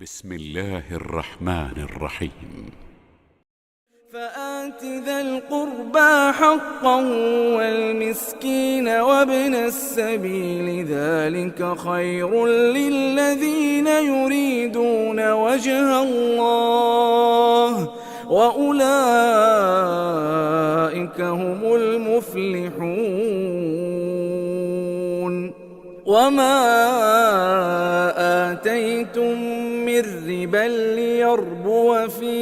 بسم الله الرحمن الرحيم. فآت ذا القربى حقا والمسكين وابن السبيل ذلك خير للذين يريدون وجه الله وأولئك هم المفلحون. وما آتيتم من ربا ليربو في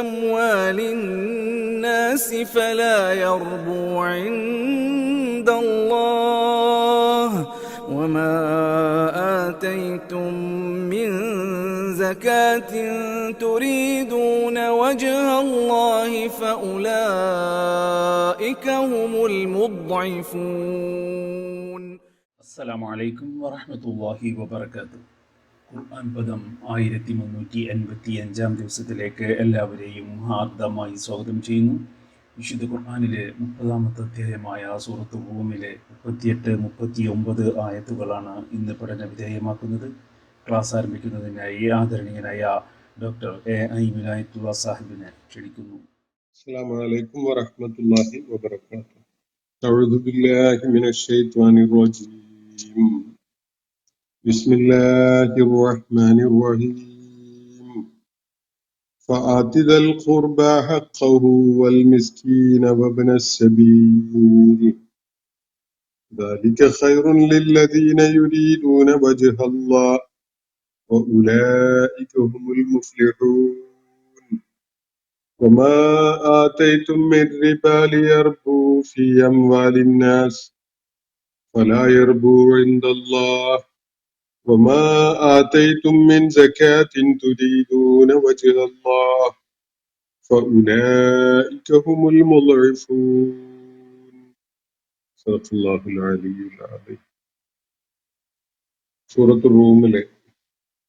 أموال الناس فلا يربو عند الله وما آتيتم من زكاة تريدون وجه الله فأولئك هم المضعفون. السلام عليكم ورحمة الله وبركاته. ഖുർആൻ പദം 1385 ദിവസത്തിലേക്ക് എല്ലാവരെയും ഹാർദമായി സ്വാഗതം ചെയ്യുന്നു. വിശുദ്ധ ഖുർആനിലെ 30-ാമത്തെ അധ്യായമായ സൂറത്ത് റൂമിലെ 38-39 ആയത്തുകളാണ് ഇന്ന് പഠന വിധേയമാക്കുന്നത്. ക്ലാസ് ആരംഭിക്കുന്നതിനായി ആദരണീയനായ ഡോക്ടർ എ വിലായത്തുള്ള സാഹിബിനെ ക്ഷണിക്കുന്നു. അസ്സലാമു അലൈക്കും വറഹ്മത്തുള്ളാഹി വബറകാതുഹു. അഊദു ബില്ലാഹി മിനശ് ശൈത്വാനിർ റജീം. ബിസ്മില്ലാഹിർ റഹ്മാനിർ റഹീം. ഫആതി ദൽ ഖുർബാ ഹഖ്ഖഹു വൽ മിസ്കീന വബ്നസ് സബീൽ ذلك خير للذين يريدون وجه الله وأولئك هم المفلحون. وما آتيتم من ربا ليربو في أموال الناس فلا يربو عند الله وما آتيتم من زكاة تريدون وجه الله فأولئك هم المضعفون. صدق الله العلي العظيم. സൂറത്ത് റൂമിലെ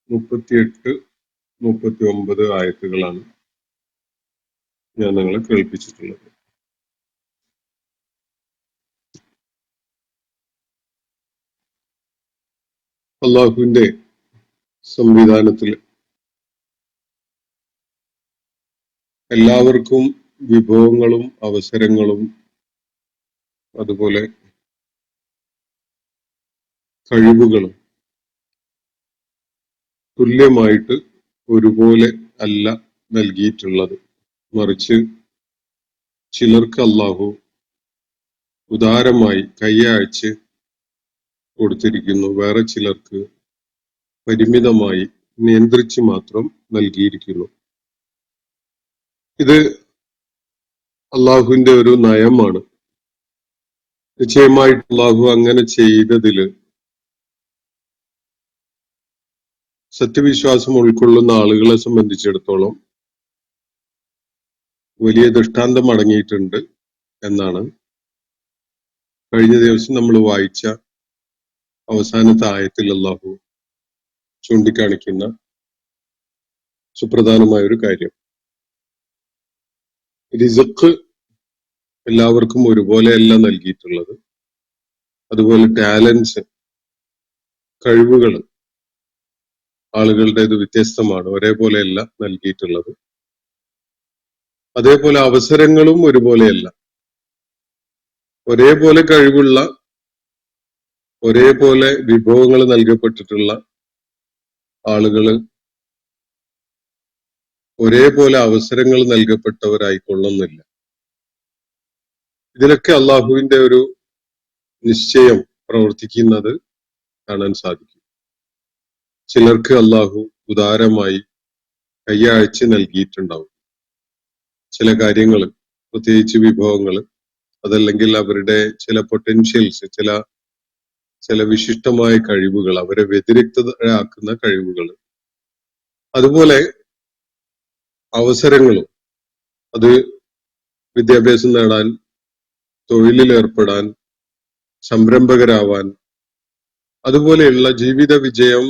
38-39 ആയത്തുകളാണ് ഞാൻ നിങ്ങളെ കേൾപ്പിച്ചിട്ടുള്ളത്. അള്ളാഹുവിന്റെ സംവിധാനത്തിൽ എല്ലാവർക്കും വിഭവങ്ങളും അവസരങ്ങളും അതുപോലെ കഴിവുകളും തുല്യമായിട്ട് ഒരുപോലെ അല്ല നൽകിയിട്ടുള്ളത്. മറിച്ച് ചിലർക്ക് അള്ളാഹു ഉദാരമായി കൈയയച്ച് കൊടുത്തിരിക്കുന്നു, വേറെ ചിലർക്ക് പരിമിതമായി നിയന്ത്രിച്ച് മാത്രം നൽകിയിരിക്കുന്നു. ഇത് അള്ളാഹുവിന്റെ ഒരു നയമാണ്. നിശ്ചയമായിട്ട് അള്ളാഹു അങ്ങനെ ചെയ്തതില് സത്യവിശ്വാസം ഉൾക്കൊള്ളുന്ന ആളുകളെ സംബന്ധിച്ചിടത്തോളം വലിയ ദൃഷ്ടാന്തം അടങ്ങിയിട്ടുണ്ട് എന്നാണ് കഴിഞ്ഞ ദിവസം നമ്മൾ വായിച്ച അവസാനത്തെ ആയത്തിൽ അല്ലാഹു ചൂണ്ടിക്കാണിക്കുന്ന സുപ്രധാനമായ ഒരു കാര്യം. റിസ്ഖ് എല്ലാവർക്കും ഒരുപോലെയല്ല നൽകിയിട്ടുള്ളത്. അതുപോലെ ടാലൻസ്, കഴിവുകൾ ആളുകളുടേത് വ്യത്യസ്തമാണ്, ഒരേപോലെയല്ല നൽകിയിട്ടുള്ളത്. അതേപോലെ അവസരങ്ങളും ഒരുപോലെയല്ല. ഒരേപോലെ കഴിവുള്ള, ഒരേപോലെ വിഭവങ്ങൾ നൽകപ്പെട്ടിട്ടുള്ള ആളുകള് ഒരേപോലെ അവസരങ്ങൾ നൽകപ്പെട്ടവരായിക്കൊള്ളുന്നില്ല. ഇതിലൊക്കെ അള്ളാഹുവിന്റെ ഒരു നിശ്ചയം പ്രവർത്തിക്കുന്നത് കാണാൻ സാധിക്കും. ചിലർക്ക് അള്ളാഹു ഉദാരമായി കൈയയച്ച് നൽകിയിട്ടുണ്ടാവും ചില കാര്യങ്ങൾ, പ്രത്യേകിച്ച് വിഭവങ്ങൾ, അതല്ലെങ്കിൽ അവരുടെ ചില പൊട്ടൻഷ്യൽസ്, ചില വിശിഷ്ടമായ കഴിവുകൾ, അവരെ വ്യതിരിക്തരാക്കുന്ന കഴിവുകൾ. അതുപോലെ അവസരങ്ങളും, അത് വിദ്യാഭ്യാസം നേടാൻ, തൊഴിലിൽ ഏർപ്പെടാൻ, സംരംഭകരാവാൻ, അതുപോലെയുള്ള ജീവിത വിജയം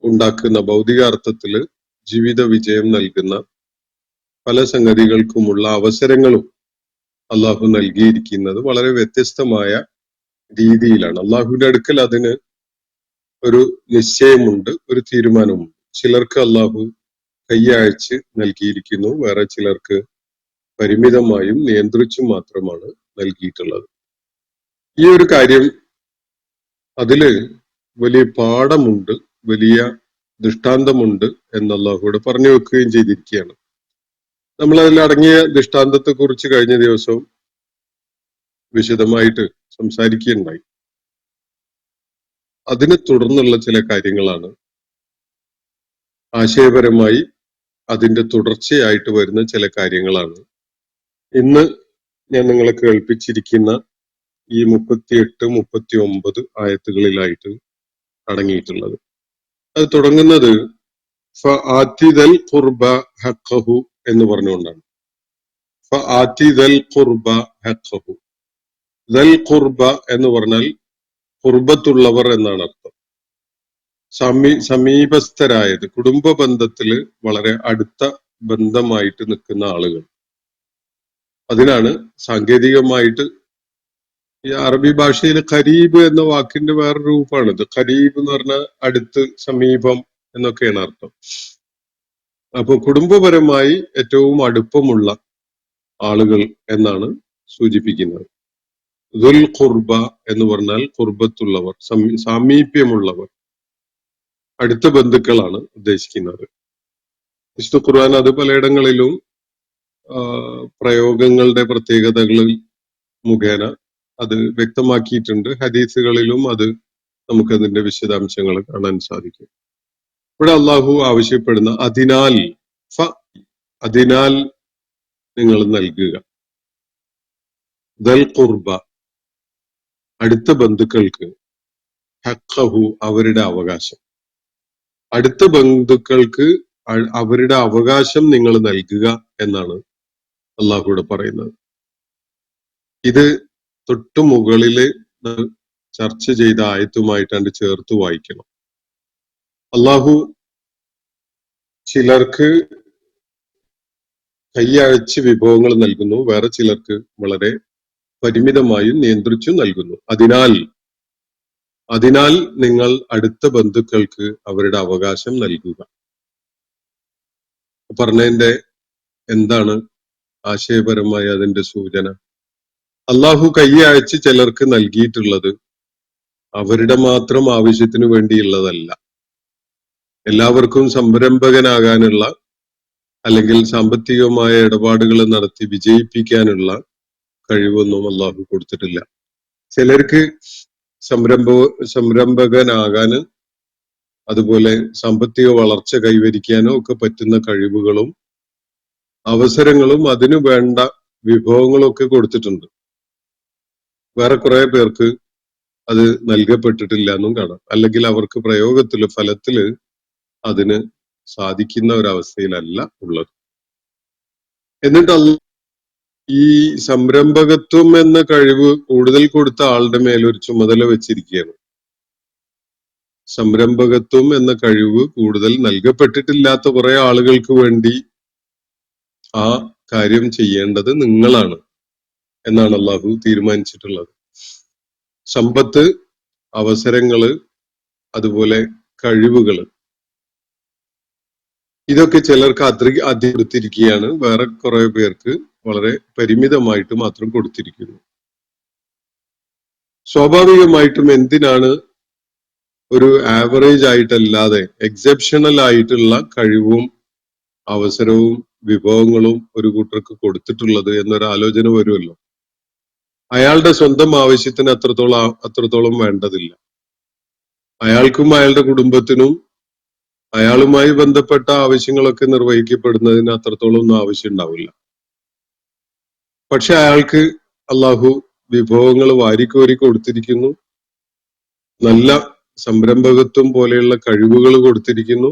ഉണ്ടാക്കുന്ന, ഭൗതികാർത്ഥത്തില് ജീവിത വിജയം നൽകുന്ന പല സംഗതികൾക്കുമുള്ള അവസരങ്ങളും അള്ളാഹു നൽകിയിരിക്കുന്നത് വളരെ വ്യത്യസ്തമായ രീതിയിലാണ്. അള്ളാഹുവിന്റെ അടുക്കൽ അതിന് ഒരു നിശ്ചയമുണ്ട്, ഒരു തീരുമാനമുണ്ട്. ചിലർക്ക് അള്ളാഹു കൈയയച്ച് നൽകിയിരിക്കുന്നു, വേറെ ചിലർക്ക് പരിമിതമായും നിയന്ത്രിച്ചും മാത്രമാണ് നൽകിയിട്ടുള്ളത്. ഈ ഒരു കാര്യം അതില് വലിയ പാഠമുണ്ട്, വലിയ ദൃഷ്ടാന്തമുണ്ട് എന്ന് അള്ളാഹുവിടെ പറഞ്ഞു വെക്കുകയും ചെയ്തിരിക്കുകയാണ്. നമ്മൾ അതിൽ അടങ്ങിയ ദൃഷ്ടാന്തത്തെ കുറിച്ച് കഴിഞ്ഞ ദിവസം വിശദമായിട്ട് സംസാരിക്കുകയുണ്ടായി. അതിനെ തുടർന്നുള്ള ചില കാര്യങ്ങളാണ് ആശയപരമായി അതിന്റെ തുടർച്ചയായിട്ട് വരുന്ന ചില കാര്യങ്ങളാണ് ഇന്ന് ഞാൻ നിങ്ങളെ കേൾപ്പിച്ചിരിക്കുന്ന ഈ 38, 39 ആയത്തുകളിലായിട്ട് അടങ്ങിയിട്ടുള്ളത്. അത് തുടങ്ങുന്നത് ഫആതിദൽ ഖുർബ ഹഖഹു എന്ന് പറഞ്ഞുകൊണ്ടാണ്. ഫആതിദൽ ഖുർബ ഹഖഹു. ദൽ ഖുർബ എന്ന് പറഞ്ഞാൽ ഖുർബത്തുള്ളവർ എന്നാണ് അർത്ഥം. സമീപസ്ഥരായത്, കുടുംബ ബന്ധത്തില് വളരെ അടുത്ത ബന്ധമായിട്ട് നിൽക്കുന്ന ആളുകൾ. അതിനാണ് സാങ്കേതികമായിട്ട് ഈ അറബി ഭാഷയിൽ ഖരീബ് എന്ന വാക്കിന്റെ വേറെ രൂപമാണിത്. ഖരീബ് എന്ന് പറഞ്ഞാൽ അടുത്ത്, സമീപം എന്നൊക്കെയാണ് അർത്ഥം. അപ്പൊ കുടുംബപരമായി ഏറ്റവും അടുപ്പമുള്ള ആളുകൾ എന്നാണ് സൂചിപ്പിക്കുന്നത്. ദുൽ ഖുർബ എന്ന് പറഞ്ഞാൽ ഖുർബത്തുള്ളവർ, സാമീപ്യമുള്ളവർ, അടുത്ത ബന്ധുക്കളാണ് ഉദ്ദേശിക്കുന്നത്. വിശുദ്ധ ഖുർആൻ അത് പലയിടങ്ങളിലും പ്രയോഗങ്ങളുടെ പ്രത്യേകതകളിൽ മുഖേന അത് വ്യക്തമാക്കിയിട്ടുണ്ട്. ഹദീസുകളിലും അത് നമുക്കതിന്റെ വിശദാംശങ്ങൾ കാണാൻ സാധിക്കും. ഇവിടെ അള്ളാഹു ആവശ്യപ്പെടുന്ന അതിനാൽ നിങ്ങൾ നൽകുക. ദൽ ഖുർബ, അടുത്ത ബന്ധുക്കൾക്ക്, ഹഖഹു, അവരുടെ അവകാശം. അടുത്ത ബന്ധുക്കൾക്ക് അവരുടെ അവകാശം നിങ്ങൾ നൽകുക എന്നാണ് അള്ളാഹുവിടെ പറയുന്നത്. ഇത് തൊട്ടു മുകളില് ചർച്ച ചെയ്ത ആയത്തുമായിട്ടാണ് ചേർത്ത് വായിക്കണം. അള്ളാഹു ചിലർക്ക് കൈയഴച്ച് വിഭവങ്ങൾ നൽകുന്നു, വേറെ ചിലർക്ക് വളരെ പരിമിതമായും നിയന്ത്രിച്ചും നൽകുന്നു. അതിനാൽ നിങ്ങൾ അടുത്ത ബന്ധുക്കൾക്ക് അവരുടെ അവകാശം നൽകുക. പറഞ്ഞതിന്റെ എന്താണ് ആശയപരമായ അതിന്റെ സൂചന? അള്ളാഹു കൈയഴച്ച് ചിലർക്ക് നൽകിയിട്ടുള്ളത് അവരുടെ മാത്രം ആവശ്യത്തിനു വേണ്ടിയുള്ളതല്ല. എല്ലാവർക്കും സംരംഭകനാകാനുള്ള അല്ലെങ്കിൽ സാമ്പത്തികമായ ഇടപാടുകൾ നടത്തി വിജയിപ്പിക്കാനുള്ള കഴിവൊന്നും അള്ളാഹു കൊടുത്തിട്ടില്ല. ചിലർക്ക് സംരംഭകനാകാന്, അതുപോലെ സാമ്പത്തിക വളർച്ച കൈവരിക്കാനോ ഒക്കെ പറ്റുന്ന കഴിവുകളും അവസരങ്ങളും അതിനു വേണ്ട വിഭവങ്ങളും ഒക്കെ കൊടുത്തിട്ടുണ്ട്. വേറെ കുറെ പേർക്ക് അത് നൽകപ്പെട്ടിട്ടില്ല എന്നും കാണാം. അല്ലെങ്കിൽ അവർക്ക് പ്രയോഗത്തില്, ഫലത്തില് അതിന് സാധിക്കുന്ന ഒരവസ്ഥയിലല്ല ഉള്ളത്. എന്നിട്ട് ഈ സംരംഭകത്വം എന്ന കഴിവ് കൂടുതൽ കൊടുത്ത ആളുടെ മേലൊരു ചുമതല വെച്ചിരിക്കുകയാണ്. സംരംഭകത്വം എന്ന കഴിവ് കൂടുതൽ നൽകപ്പെട്ടിട്ടില്ലാത്ത കുറെ ആളുകൾക്ക് വേണ്ടി ആ കാര്യം ചെയ്യേണ്ടത് നിങ്ങളാണ് എന്നാണ് അള്ളാഹു തീരുമാനിച്ചിട്ടുള്ളത്. സമ്പത്ത്, അവസരങ്ങള്, അതുപോലെ കഴിവുകള്, ഇതൊക്കെ ചിലർക്ക് അതി കൊടുത്തിരിക്കുകയാണ്, വേറെ കുറെ പേർക്ക് വളരെ പരിമിതമായിട്ട് മാത്രം കൊടുത്തിരിക്കുന്നു. സ്വാഭാവികമായിട്ടും എന്തിനാണ് ഒരു ആവറേജ് ആയിട്ടല്ലാതെ എക്സെപ്ഷണൽ ആയിട്ടുള്ള കഴിവും അവസരവും വിഭവങ്ങളും ഒരു കൂട്ടർക്ക് കൊടുത്തിട്ടുള്ളത് എന്നൊരു ആലോചന വരുമല്ലോ. അയാളുടെ സ്വന്തം ആവശ്യത്തിന് അത്രത്തോളം വേണ്ടതില്ല. അയാൾക്കും അയാളുടെ കുടുംബത്തിനും അയാളുമായി ബന്ധപ്പെട്ട ആവശ്യങ്ങളൊക്കെ നിർവഹിക്കപ്പെടുന്നതിന് അത്രത്തോളം ഒന്നും ആവശ്യം ഉണ്ടാവില്ല. പക്ഷെ അയാൾക്ക് അള്ളാഹു വിഭവങ്ങൾ വാരിക്കോരി കൊടുത്തിരിക്കുന്നു, നല്ല സംരംഭകത്വം പോലെയുള്ള കഴിവുകൾ കൊടുത്തിരിക്കുന്നു,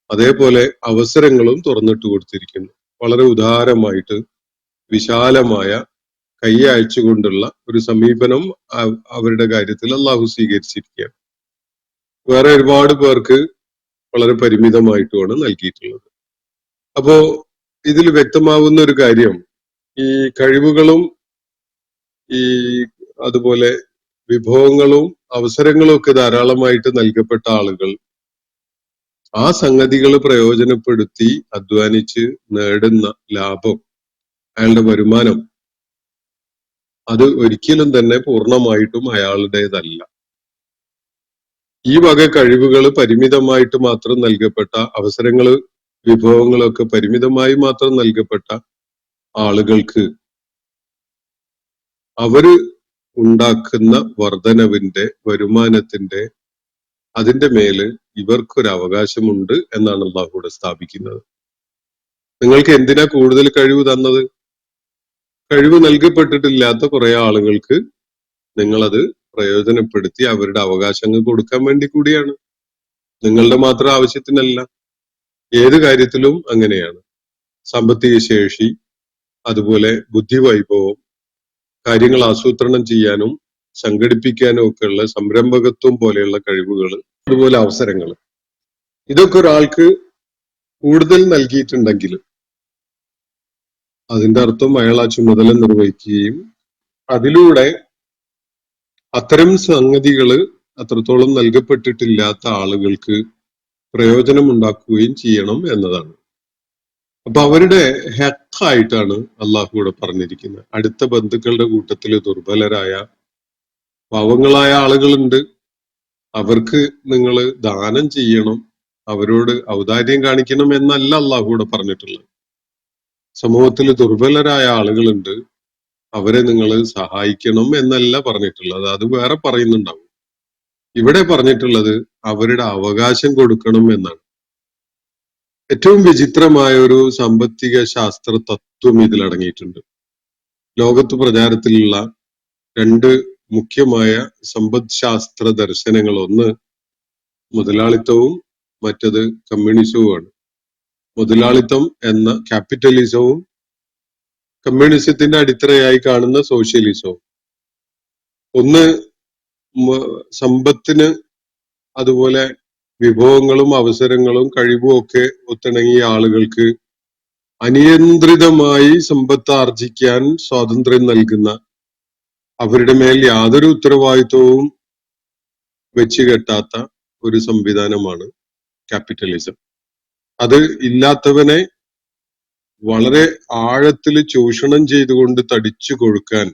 അതേപോലെ അവസരങ്ങളും തുറന്നിട്ട് കൊടുത്തിരിക്കുന്നു. വളരെ ഉദാരമായിട്ട് വിശാലമായ കൈ അയച്ചുകൊണ്ടുള്ള ഒരു സമീപനം അവരുടെ കാര്യത്തിൽ അള്ളാഹു സ്വീകരിച്ചിരിക്കുകയാണ്. വേറെ ഒരുപാട് പേർക്ക് വളരെ പരിമിതമായിട്ടുമാണ് നൽകിയിട്ടുള്ളത്. അപ്പോ ഇതിൽ വ്യക്തമാവുന്ന ഒരു കാര്യം, ഈ കഴിവുകളും ഈ അതുപോലെ വിഭവങ്ങളും അവസരങ്ങളും ഒക്കെ ധാരാളമായിട്ട് നൽകപ്പെട്ട ആളുകൾ ആ സംഗതികൾ പ്രയോജനപ്പെടുത്തി അധ്വാനിച്ച് നേടുന്ന ലാഭം, അയാളുടെ വരുമാനം, അത് ഒരിക്കലും തന്നെ പൂർണ്ണമായിട്ടും അയാളുടേതല്ല. ഈ വക കഴിവുകൾ പരിമിതമായിട്ട് മാത്രം നൽകപ്പെട്ട അവസരങ്ങള്, വിഭവങ്ങളൊക്കെ പരിമിതമായി മാത്രം നൽകപ്പെട്ട ആളുകൾക്ക് അവര് ഉണ്ടാക്കുന്ന വർധനവിന്റെ, വരുമാനത്തിന്റെ, അതിന്റെ മേല് ഇവർക്കൊരു അവകാശമുണ്ട് എന്നാണ് അള്ളാഹു ഇവിടെ സ്ഥാപിക്കുന്നത്. നിങ്ങൾക്ക് എന്തിനാ കൂടുതൽ കഴിവ് തന്നത്? കഴിവ് നൽകപ്പെട്ടിട്ടില്ലാത്ത കുറെ ആളുകൾക്ക് നിങ്ങളത് പ്രയോജനപ്പെടുത്തി അവരുടെ അവകാശങ്ങൾ കൊടുക്കാൻ വേണ്ടി കൂടിയാണ്, നിങ്ങളുടെ മാത്രം ആവശ്യത്തിനല്ല. ഏത് കാര്യത്തിലും അങ്ങനെയാണ്. സാമ്പത്തിക ശേഷി, അതുപോലെ ബുദ്ധിവൈഭവം, കാര്യങ്ങൾ ആസൂത്രണം ചെയ്യാനും സംഘടിപ്പിക്കാനും ഒക്കെയുള്ള സംരംഭകത്വം പോലെയുള്ള കഴിവുകൾ, അതുപോലെ അവസരങ്ങൾ, ഇതൊക്കെ ഒരാൾക്ക് കൂടുതൽ നൽകിയിട്ടുണ്ടെങ്കിൽ അതിന്റെ അർത്ഥം അയാൾ ആ ചുമതല നിർവഹിക്കുകയും അതിലൂടെ അത്തരം സംഗതികള് അത്രത്തോളം നൽകപ്പെട്ടിട്ടില്ലാത്ത ആളുകൾക്ക് പ്രയോജനം ഉണ്ടാക്കുകയും ചെയ്യണം എന്നതാണ്. അപ്പൊ അവരുടെ ഹെക്കായിട്ടാണ് അള്ളാഹു ഇവിടെ പറഞ്ഞിരിക്കുന്നത്. അടുത്ത ബന്ധുക്കളുടെ കൂട്ടത്തിൽ ദുർബലരായ പാവങ്ങളായ ആളുകളുണ്ട്, അവർക്ക് നിങ്ങൾ ദാനം ചെയ്യണം, അവരോട് ഔദാര്യം കാണിക്കണം എന്നല്ല അള്ളാഹു ഇവിടെ പറഞ്ഞിട്ടുള്ളത്. സമൂഹത്തിൽ ദുർബലരായ ആളുകളുണ്ട്, അവരെ നിങ്ങൾ സഹായിക്കണം എന്നല്ല പറഞ്ഞിട്ടുള്ളത്, അത് വേറെ പറയുന്നുണ്ടാവും. ഇവിടെ പറഞ്ഞിട്ടുള്ളത് അവരുടെ അവകാശം കൊടുക്കണം എന്നാണ്. ഏറ്റവും വിചിത്രമായ ഒരു സാമ്പത്തിക ശാസ്ത്ര തത്വം ഇതിൽ അടങ്ങിയിട്ടുണ്ട്. ലോകത്ത് പ്രചാരത്തിലുള്ള രണ്ട് മുഖ്യമായ സമ്പദ് ശാസ്ത്ര ദർശനങ്ങൾ, ഒന്ന് മുതലാളിത്തവും മറ്റത് കമ്മ്യൂണിസവുമാണ്. മുതലാളിത്തം എന്ന ക്യാപിറ്റലിസവും കമ്മ്യൂണിസത്തിന്റെ അടിത്തറയായി കാണുന്ന സോഷ്യലിസവും. ഒന്ന് സമ്പത്തിന്, അതുപോലെ വിഭവങ്ങളും അവസരങ്ങളും കഴിവും ഒക്കെ ഒത്തിണങ്ങിയ ആളുകൾക്ക് അനിയന്ത്രിതമായി സമ്പത്ത് ആർജിക്കാൻ സ്വാതന്ത്ര്യം നൽകുന്ന, അവരുടെ മേൽ യാതൊരു ഉത്തരവാദിത്വവും വെച്ച് കെട്ടാത്ത ഒരു സംവിധാനമാണ് ക്യാപിറ്റലിസം. അത് ഇല്ലാത്തവനെ വളരെ ആഴത്തിൽ ചൂഷണം ചെയ്തുകൊണ്ട് തടിച്ചു കൊഴുക്കാൻ,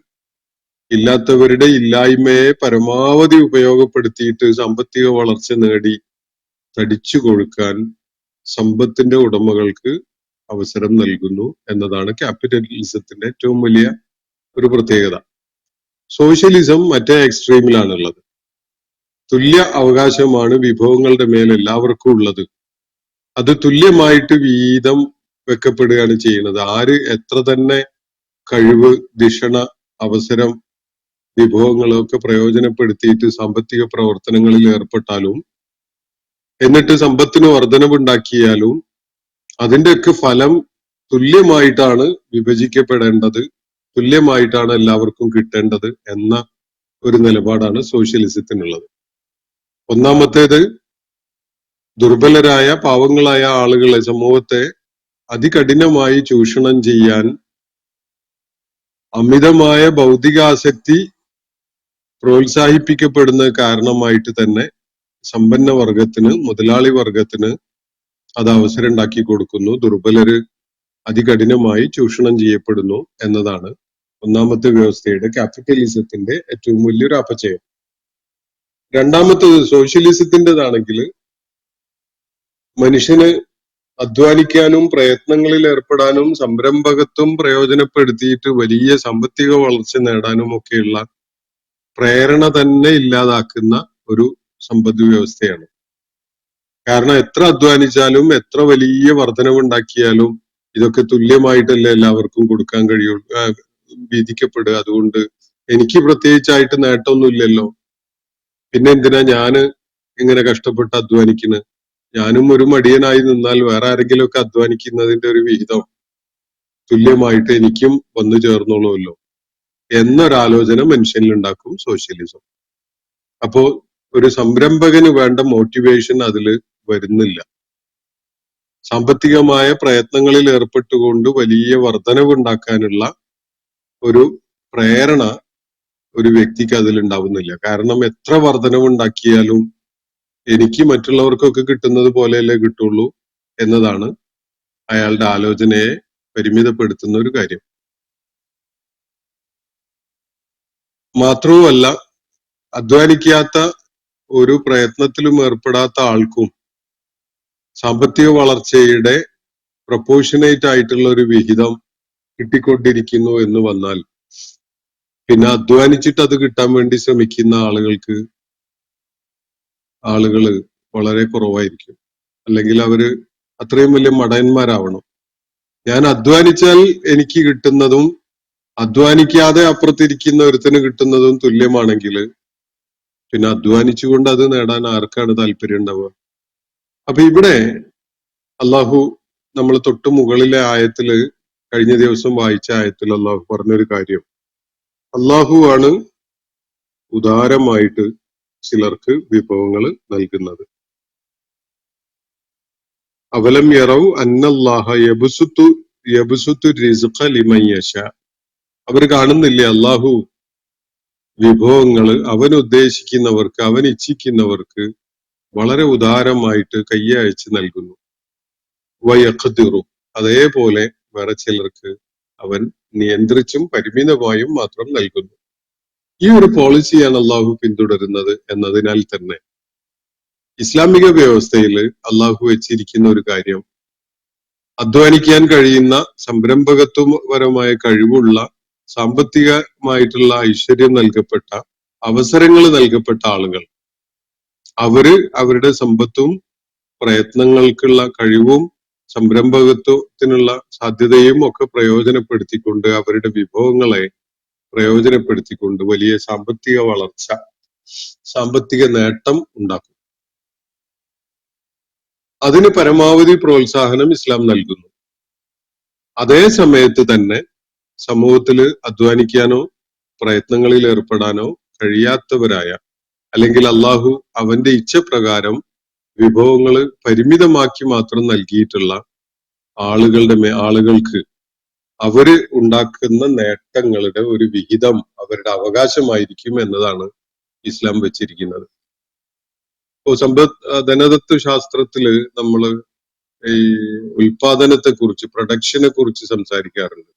ഇല്ലാത്തവരുടെ ഇല്ലായ്മയെ പരമാവധി ഉപയോഗപ്പെടുത്തിയിട്ട് സാമ്പത്തിക വളർച്ച നേടി തടിച്ചു കൊഴുക്കാൻ സമ്പത്തിന്റെ ഉടമകൾക്ക് അവസരം നൽകുന്നു എന്നതാണ് ക്യാപിറ്റലിസത്തിന്റെ ഏറ്റവും വലിയ ഒരു പ്രത്യേകത. സോഷ്യലിസം മറ്റേ എക്സ്ട്രീമിലാണുള്ളത്. തുല്യ അവകാശമാണ് വിഭവങ്ങളുടെ മേൽ എല്ലാവർക്കും ഉള്ളത്. അത് തുല്യമായിട്ട് വീതം വെക്കപ്പെടുകയാണ് ചെയ്യുന്നത്. ആര് എത്ര തന്നെ കഴിവ്, ധിഷണ, അവസരം, വിഭവങ്ങളൊക്കെ പ്രയോജനപ്പെടുത്തിയിട്ട് സാമ്പത്തിക പ്രവർത്തനങ്ങളിൽ ഏർപ്പെട്ടാലും, എന്നിട്ട് സമ്പത്തിന് വർധനവുണ്ടാക്കിയാലും അതിന്റെയൊക്കെ ഫലം തുല്യമായിട്ടാണ് വിഭജിക്കപ്പെടേണ്ടത്, തുല്യമായിട്ടാണ് എല്ലാവർക്കും കിട്ടേണ്ടത് എന്ന ഒരു നിലപാടാണ് സോഷ്യലിസത്തിനുള്ളത്. ഒന്നാമത്തേത്, ദുർബലരായ പാവങ്ങളായ ആളുകളെ, സമൂഹത്തെ അതികഠിനമായി ചൂഷണം ചെയ്യാൻ അമിതമായ ഭൗതികാസക്തി പ്രോത്സാഹിപ്പിക്കപ്പെടുന്ന കാരണമായിട്ട് തന്നെ സമ്പന്ന വർഗത്തിന്, മുതലാളി വർഗത്തിന് അത് അവസരം ഉണ്ടാക്കി കൊടുക്കുന്നു. ദുർബലര് അതികഠിനമായി ചൂഷണം ചെയ്യപ്പെടുന്നു എന്നതാണ് ഒന്നാമത്തെ വ്യവസ്ഥയുടെ, ക്യാപിറ്റലിസത്തിന്റെ ഏറ്റവും വലിയൊരു അപചയം. രണ്ടാമത്തത് സോഷ്യലിസത്തിൻ്റെതാണെങ്കിൽ മനുഷ്യന് അധ്വാനിക്കാനും പ്രയത്നങ്ങളിൽ ഏർപ്പെടാനും സംരംഭകത്വം പ്രയോജനപ്പെടുത്തിയിട്ട് വലിയ സാമ്പത്തിക വളർച്ച നേടാനും ഒക്കെയുള്ള പ്രേരണ തന്നെ ഇല്ലാതാക്കുന്ന ഒരു സമ്പദ് വ്യവസ്ഥയാണ്. കാരണം എത്ര അധ്വാനിച്ചാലും എത്ര വലിയ വർധനവുണ്ടാക്കിയാലും ഇതൊക്കെ തുല്യമായിട്ടല്ലേ എല്ലാവർക്കും കൊടുക്കാൻ കഴിയുള്ളൂ, വിധിക്കപ്പെടുക. അതുകൊണ്ട് എനിക്ക് പ്രത്യേകിച്ചായിട്ട് നേട്ടമൊന്നുമില്ലല്ലോ, പിന്നെ എന്തിനാ ഞാന് ഇങ്ങനെ കഷ്ടപ്പെട്ട് അധ്വാനിക്കുന്നത്? ഞാനും ഒരു മടിയനായി നിന്നാൽ വേറെ ആരെങ്കിലും ഒക്കെ അധ്വാനിക്കുന്നതിന്റെ ഒരു വിഹിതം തുല്യമായിട്ട് എനിക്കും വന്നു ചേർന്നോളുമല്ലോ എന്നൊരാലോചന മനുഷ്യനിൽ ഉണ്ടാക്കും സോഷ്യലിസം. അപ്പോ ഒരു സംരംഭകന് വേണ്ട മോട്ടിവേഷൻ അതിൽ വരുന്നില്ല. സാമ്പത്തികമായ പ്രയത്നങ്ങളിൽ ഏർപ്പെട്ടുകൊണ്ട് വലിയ വർധനവുണ്ടാക്കാനുള്ള ഒരു പ്രേരണ ഒരു വ്യക്തിക്ക് അതിലുണ്ടാവുന്നില്ല. കാരണം എത്ര വർധനവുണ്ടാക്കിയാലും എനിക്ക് മറ്റുള്ളവർക്കൊക്കെ കിട്ടുന്നത് പോലെയല്ലേ കിട്ടുള്ളൂ എന്നതാണ് അയാളുടെ ആലോചനയെ പരിമിതപ്പെടുത്തുന്ന ഒരു കാര്യം. മാത്രവുമല്ല, അധ്വാനിക്കാത്ത ഒരു പ്രയത്നത്തിലും ഏർപ്പെടാത്ത ആൾക്കും സാമ്പത്തിക വളർച്ചയുടെ പ്രൊപ്പോർഷനേറ്റ് ആയിട്ടുള്ള ഒരു വിഹിതം കിട്ടിക്കൊണ്ടിരിക്കുന്നു എന്ന് വന്നാൽ പിന്നെ അധ്വാനിച്ചിട്ട് അത് കിട്ടാൻ വേണ്ടി ശ്രമിക്കുന്ന ആളുകള് വളരെ കുറവായിരിക്കും. അല്ലെങ്കിൽ അവര് അത്രയും വലിയ മടയന്മാരാവണം. ഞാൻ അധ്വാനിച്ചാൽ എനിക്ക് കിട്ടുന്നതും അധ്വാനിക്കാതെ അപ്പുറത്തിരിക്കുന്ന ഒരുത്തിന് കിട്ടുന്നതും തുല്യമാണെങ്കിൽ പിന്നെ അധ്വാനിച്ചുകൊണ്ട് അത് നേടാൻ ആർക്കാണ് താല്പര്യം ഉണ്ടാവുക? അപ്പൊ ഇവിടെ അള്ളാഹു നമ്മൾ തൊട്ട് മുകളിലെ ആയത്തില് കഴിഞ്ഞ ദിവസം വായിച്ച ആയത്തിൽ അള്ളാഹു പറഞ്ഞൊരു കാര്യം, അള്ളാഹു ആണ് ഉദാരമായിട്ട് ചിലർക്ക് വിഭവങ്ങൾ നൽകുന്നത്. അവലം യറവ് അന്നല്ലാഹ യബ്സുത്തു റിസ്ഖ ലിമൻ യശാ. അവർ കാണുന്നില്ലേ അള്ളാഹു വിഭവങ്ങൾ അവൻ ഉദ്ദേശിക്കുന്നവർക്ക്, അവൻ ഇച്ഛിക്കുന്നവർക്ക് വളരെ ഉദാരമായിട്ട് കയ്യയച്ച് നൽകുന്നു. വയഖ്ദിറു, അതേപോലെ വേറെ ചിലർക്ക് അവൻ നിയന്ത്രിച്ചും പരിമിതമായും മാത്രം നൽകുന്നു. ഈ ഒരു പോളിസിയാണ് അള്ളാഹു പിന്തുടരുന്നത് എന്നതിനാൽ തന്നെ ഇസ്ലാമിക വ്യവസ്ഥയിൽ അള്ളാഹു വെച്ചിരിക്കുന്ന ഒരു കാര്യം, അധ്വാനിക്കാൻ കഴിയുന്ന സംരംഭകത്വപരമായ കഴിവുള്ള സാമ്പത്തികമായിട്ടുള്ള ഐശ്വര്യം നൽകപ്പെട്ട അവസരങ്ങൾ നൽകപ്പെട്ട ആളുകൾ അവര് അവരുടെ സമ്പത്തും പ്രയത്നങ്ങൾക്കുള്ള കഴിവും സംരംഭകത്വത്തിനുള്ള സാധ്യതയും ഒക്കെ പ്രയോജനപ്പെടുത്തിക്കൊണ്ട് അവരുടെ വിഭവങ്ങളെ പ്രയോജനപ്പെടുത്തിക്കൊണ്ട് വലിയ സാമ്പത്തിക വളർച്ച, സാമ്പത്തിക നേട്ടം ഉണ്ടാക്കും. അതിന് പരമാവധി പ്രോത്സാഹനം ഇസ്ലാം നൽകുന്നു. അതേ സമയത്ത് തന്നെ സമൂഹത്തിൽ അധ്വാനിക്കാനോ പ്രയത്നങ്ങളിൽ ഏർപ്പെടാനോ കഴിയാത്തവരായ, അല്ലെങ്കിൽ അള്ളാഹു അവന്റെ ഇച്ഛപ്രകാരം വിഭവങ്ങൾ പരിമിതമാക്കി മാത്രം നൽകിയിട്ടുള്ള ആളുകൾക്ക് അവര് ഉണ്ടാക്കുന്ന നേട്ടങ്ങളുടെ ഒരു വിഹിതം അവരുടെ അവകാശമായിരിക്കും എന്നതാണ് ഇസ്ലാം വെച്ചിരിക്കുന്നത്. ഇപ്പോ ധനതത്വ ശാസ്ത്രത്തില് നമ്മള് ഈ ഉൽപാദനത്തെ കുറിച്ച്, പ്രൊഡക്ഷനെ കുറിച്ച് സംസാരിക്കാറുണ്ട്.